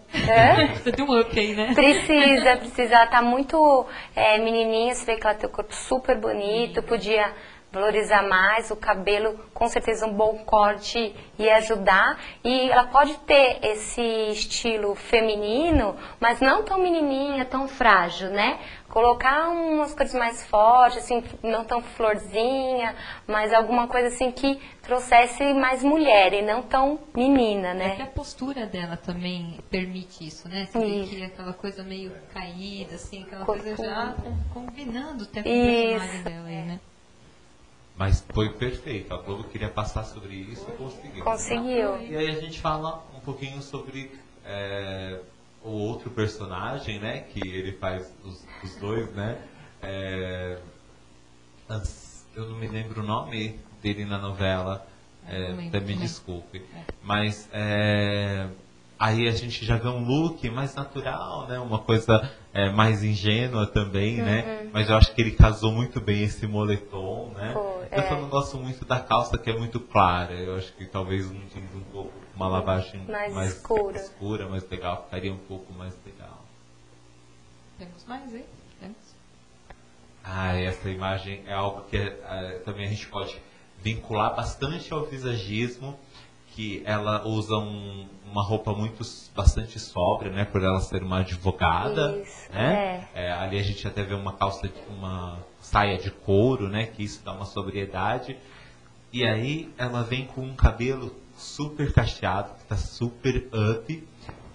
Você tem um up aí, né? Precisa. Ela tá muito menininha, você vê que ela tem o corpo super bonito, podia valorizar mais, o cabelo, com certeza um bom corte ia ajudar. E ela pode ter esse estilo feminino, mas não tão menininha, tão frágil, né? Colocar umas cores mais fortes, assim, não tão florzinha, mas alguma coisa assim que trouxesse mais mulher e não tão menina, né? É que a postura dela também permite isso, né? Você vê que é aquela coisa meio caída, assim, aquela coisa já combinando até com o personagem dela aí, né? Mas foi perfeito. A Globo queria passar sobre isso e conseguiu. Conseguiu. E aí a gente fala um pouquinho sobre o outro personagem, né? Que ele faz os dois, né? Eu não me lembro o nome dele na novela. Até me desculpe. Mas aí a gente já vê um look mais natural, né? Uma coisa mais ingênua também, né? Mas eu acho que ele casou muito bem esse moletom, né? Eu só não gosto muito da calça, que é muito clara. Eu acho que talvez um pouco uma lavagem mais escura, mais legal, ficaria um pouco mais legal. Temos mais, hein? Temos. Essa imagem é algo que também a gente pode vincular bastante ao visagismo, que ela usa uma roupa bastante sóbria, né, por ela ser uma advogada. Isso, né? Ali a gente até vê uma saia de couro, né, que isso dá uma sobriedade. E aí ela vem com um cabelo super cacheado, que está super up,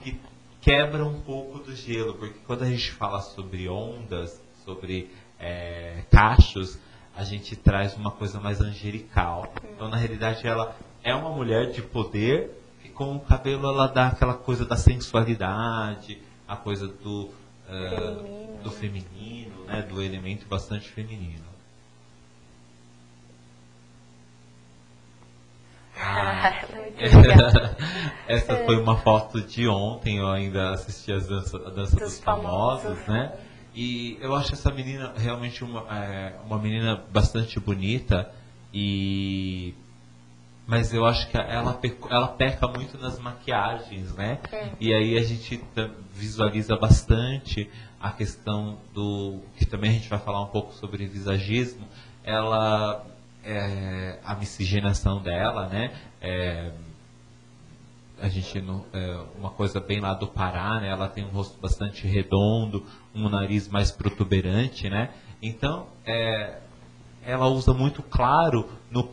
que quebra um pouco do gelo, porque quando a gente fala sobre ondas, sobre cachos, a gente traz uma coisa mais angelical. Então, na realidade, ela é uma mulher de poder e com o cabelo ela dá aquela coisa da sensualidade, a coisa do feminino, né? Do elemento bastante feminino. Essa foi uma foto de ontem, eu ainda assisti a dança dos famosos, né? E eu acho essa menina realmente uma menina bastante bonita, mas eu acho que ela peca muito nas maquiagens, né? E aí a gente visualiza bastante a questão que também a gente vai falar um pouco sobre visagismo, a miscigenação dela, né? A gente uma coisa bem lá do Pará, né? Ela tem um rosto bastante redondo, um nariz mais protuberante, né? Então ela usa muito claro no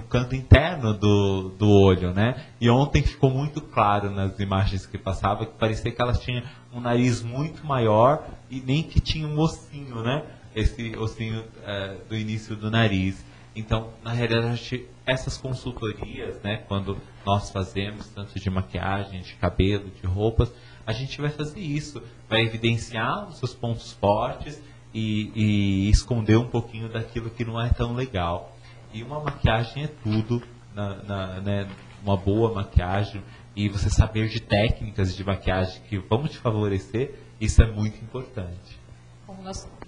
canto interno do olho, né? E ontem ficou muito claro nas imagens que passava que parecia que ela tinha um nariz muito maior e nem que tinha um ossinho, né? Esse ossinho do início do nariz. Então, na realidade, essas consultorias, né, quando nós fazemos tanto de maquiagem, de cabelo, de roupas, a gente vai fazer isso, vai evidenciar os seus pontos fortes e esconder um pouquinho daquilo que não é tão legal. E uma maquiagem é tudo, né, uma boa maquiagem, e você saber de técnicas de maquiagem que vão te favorecer, isso é muito importante. Bom,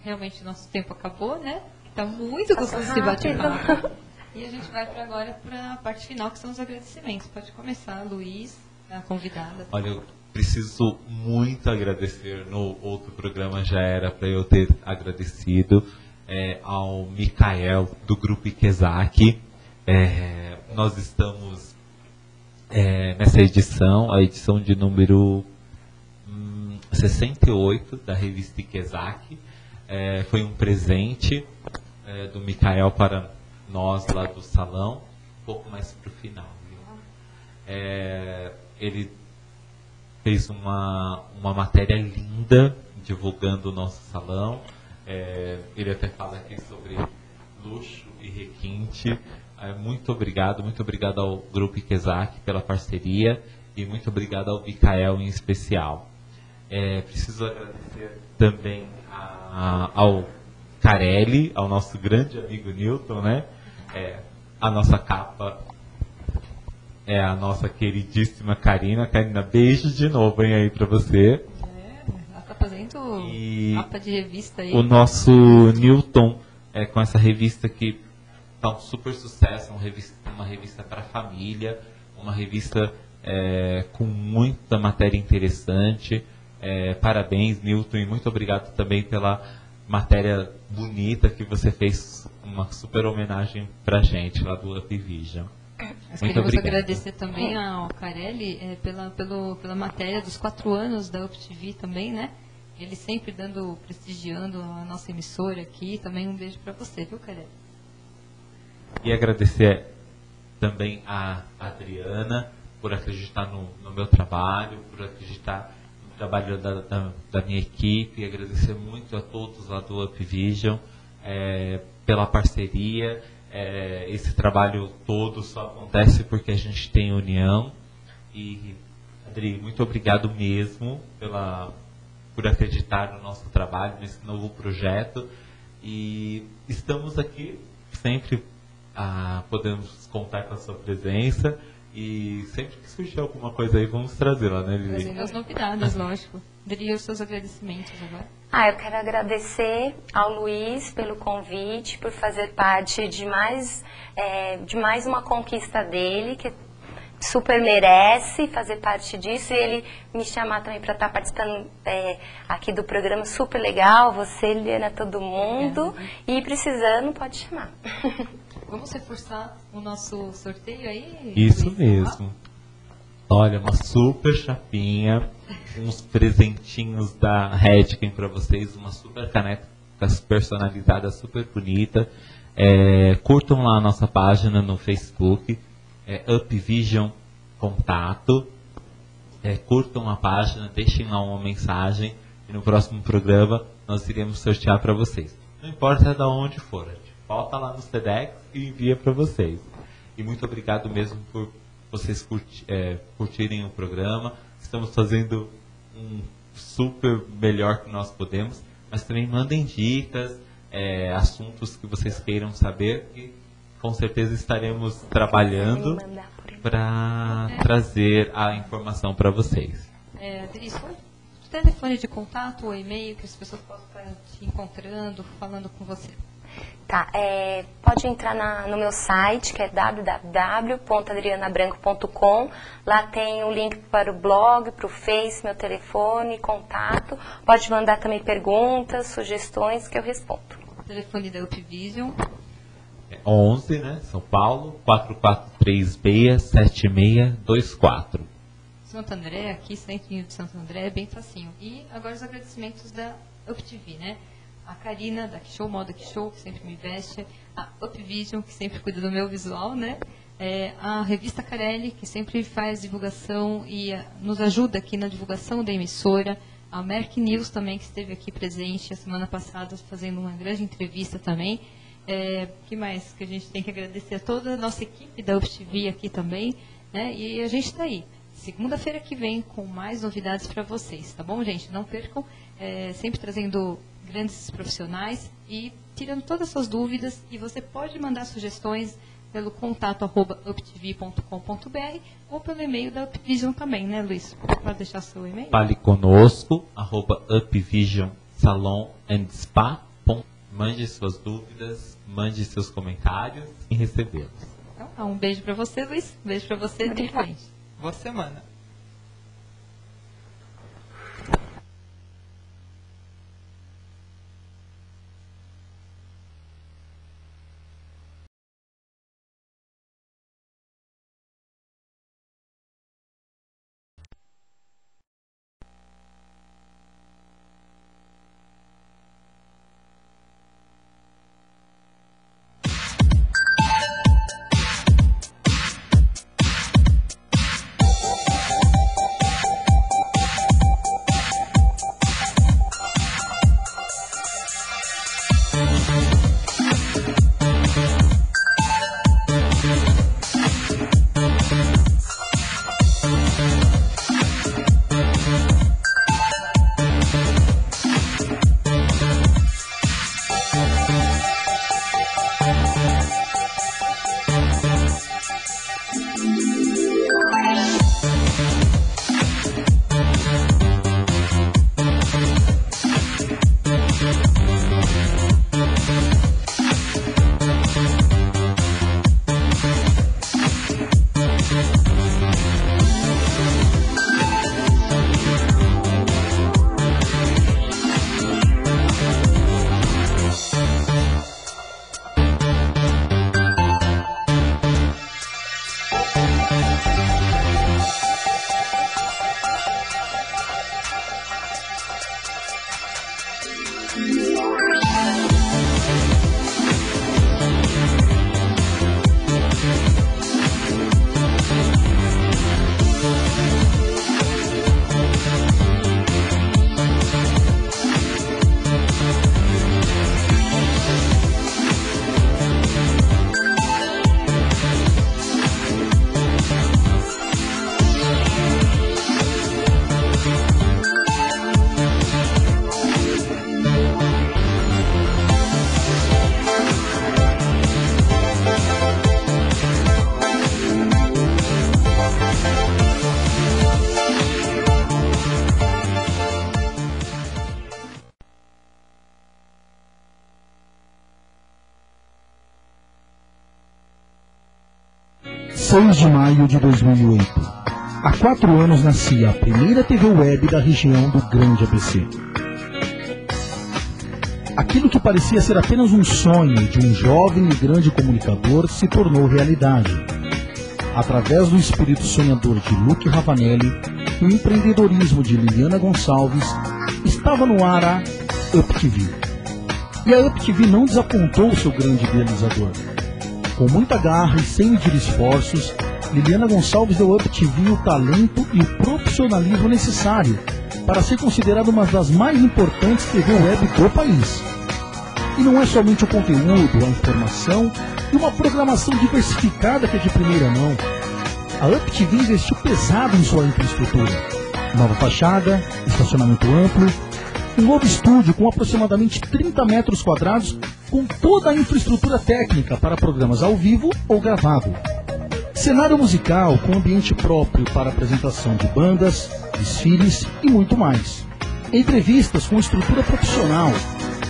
realmente nosso tempo acabou, né? Está muito gostoso esse bate-papo. E a gente vai agora para a parte final, que são os agradecimentos. Pode começar, Luiz, a convidada. Olha, eu preciso muito agradecer. No outro programa já era para eu ter agradecido ao Mikael, do Grupo Ikezaki. Nós estamos nessa edição, a edição de número 68 da revista Ikezaki. Foi um presente do Mikael para nós lá do salão, um pouco mais para o final. Ele fez uma matéria linda divulgando o nosso salão. Ele até fala aqui sobre luxo e requinte. Muito obrigado ao Grupo Ikezaki pela parceria e muito obrigado ao Mikael em especial. Preciso agradecer também ao Carelli, ao nosso grande amigo Newton, né? A nossa capa é a nossa queridíssima Karina. Karina, beijo de novo, hein, aí pra você. Ela tá fazendo capa de revista aí. O nosso Newton, com essa revista que tá um super sucesso, uma revista para família, uma revista com muita matéria interessante. Parabéns, Newton, e muito obrigado também pela matéria bonita que você fez, uma super homenagem pra gente lá do Up Vision. Nós queríamos agradecer também ao Carelli pela matéria dos 4 anos da Up TV também, né? Ele sempre prestigiando a nossa emissora aqui. Também um beijo para você, viu, Carelli? E agradecer também a Adriana por acreditar no meu trabalho, por acreditar no trabalho da minha equipe, e agradecer muito a todos lá do Up Vision. pela parceria. Esse trabalho todo só acontece porque a gente tem união. E, Adri, muito obrigado mesmo por acreditar no nosso trabalho, nesse novo projeto. E estamos aqui sempre, podemos contar com a sua presença. E sempre que surgir alguma coisa aí, vamos trazê-la, né, Lili? Trazendo as novidades, lógico. Adri, os seus agradecimentos agora. Eu quero agradecer ao Luiz pelo convite, por fazer parte de mais uma conquista dele, que super merece fazer parte disso, e ele me chamar também para estar participando aqui do programa, super legal, você, Liliana, todo mundo, e precisando, pode chamar. Vamos reforçar o nosso sorteio aí? Isso mesmo. Olha, uma super chapinha, uns presentinhos da Redken para vocês, uma super caneca personalizada, super bonita. Curtam lá a nossa página no Facebook, UpVision Contato. Curtam a página, deixem lá uma mensagem e no próximo programa nós iremos sortear para vocês. Não importa de onde for, a gente volta lá no Sedex e envia para vocês. E muito obrigado mesmo por vocês curtirem o programa. Estamos fazendo um super melhor que nós podemos, mas também mandem dicas, assuntos que vocês queiram saber, e com certeza estaremos trabalhando para trazer a informação para vocês. Adri, qual o telefone de contato ou e-mail que as pessoas possam estar te encontrando, falando com você? Tá, pode entrar no meu site, que é www.adrianabranco.com. Lá tem o link para o blog, para o Face, meu telefone, contato. Pode mandar também perguntas, sugestões, que eu respondo. O telefone da UpVision. 11, né? São Paulo, 443-7624. Santo André, aqui, centrinho de Santo André, bem facinho. E agora os agradecimentos da UpTV, né? A Karina, da Show, Moda Show, que sempre me veste. A UpVision, que sempre cuida do meu visual, né? A revista Carelli, que sempre faz divulgação e nos ajuda aqui na divulgação da emissora. A Merck News também, que esteve aqui presente a semana passada, fazendo uma grande entrevista também. Que mais que a gente tem que agradecer a toda a nossa equipe da UpTV aqui também, né? E a gente está aí. Segunda-feira que vem com mais novidades para vocês, tá bom, gente? Não percam, sempre trazendo grandes profissionais e tirando todas as suas dúvidas. E você pode mandar sugestões pelo contato@uptv.com.br ou pelo e-mail da UpVision também, né, Luiz? Pode deixar seu e-mail? Fale conosco, @UpVision Salon and Spa. Mande suas dúvidas, mande seus comentários e recebê-los. Então, um beijo para você, Luiz. Um beijo para você, Adri. Boa semana. 6 de maio de 2008. Há 4 anos nascia a primeira TV web da região do Grande ABC. Aquilo que parecia ser apenas um sonho de um jovem e grande comunicador se tornou realidade. Através do espírito sonhador de Luque Ravanelli e o empreendedorismo de Liliana Gonçalves, estava no ar a UpTV. E a UpTV não desapontou o seu grande idealizador. Com muita garra e sem medir esforços, Liliana Gonçalves deu à UpTV o talento e o profissionalismo necessário para ser considerada uma das mais importantes TV web do país. E não é somente o conteúdo, a informação e uma programação diversificada que é de primeira mão. A UpTV investiu pesado em sua infraestrutura. Nova fachada, estacionamento amplo, um novo estúdio com aproximadamente 30 metros quadrados com toda a infraestrutura técnica para programas ao vivo ou gravado. Cenário musical com ambiente próprio para apresentação de bandas, desfiles e muito mais. Entrevistas com estrutura profissional,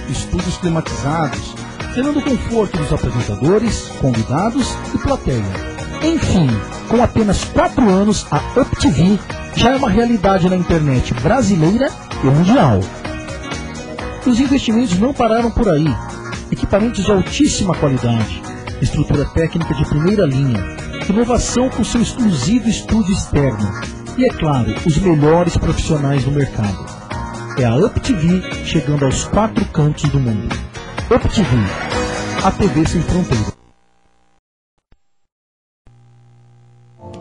estúdios climatizados, gerando o conforto dos apresentadores, convidados e plateia. Enfim, com apenas 4 anos, a UpTV já é uma realidade na internet brasileira e mundial. E os investimentos não pararam por aí. Equipamentos de altíssima qualidade, estrutura técnica de primeira linha, inovação com seu exclusivo estúdio externo e, é claro, os melhores profissionais do mercado. É a UpTV chegando aos 4 cantos do mundo. UpTV, a TV sem fronteira.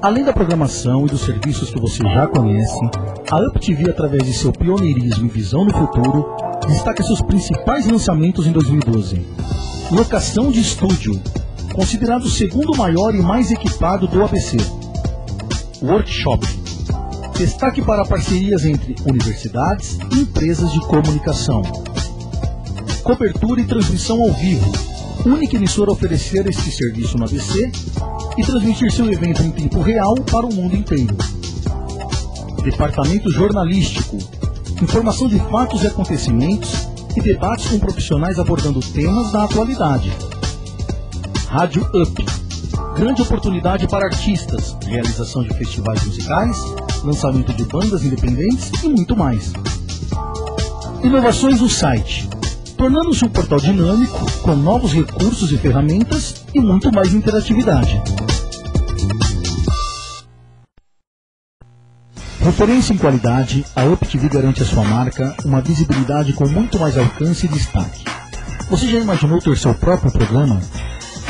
Além da programação e dos serviços que você já conhece, a UpTV, através de seu pioneirismo e visão no futuro, destaca seus principais lançamentos em 2012. Locação de estúdio, considerado o segundo maior e mais equipado do ABC. Workshop, destaque para parcerias entre universidades e empresas de comunicação. Cobertura e transmissão ao vivo, única emissora a oferecer este serviço no ABC e transmitir seu evento em tempo real para o mundo inteiro. Departamento jornalístico, informação de fatos e acontecimentos e debates com profissionais abordando temas da atualidade. Rádio Up, grande oportunidade para artistas, realização de festivais musicais, lançamento de bandas independentes e muito mais. Inovações no site, tornando-se um portal dinâmico, com novos recursos e ferramentas e muito mais interatividade. Referência em qualidade, a UpTV garante à sua marca uma visibilidade com muito mais alcance e destaque. Você já imaginou ter seu próprio programa?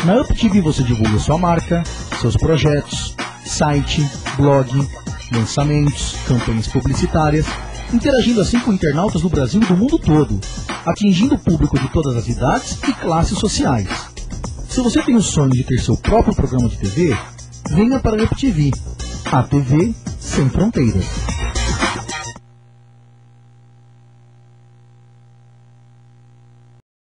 Na UpTV você divulga sua marca, seus projetos, site, blog, lançamentos, campanhas publicitárias, interagindo assim com internautas do Brasil e do mundo todo, atingindo o público de todas as idades e classes sociais. Se você tem o sonho de ter seu próprio programa de TV, venha para a UpTV, a TV sem fronteiras.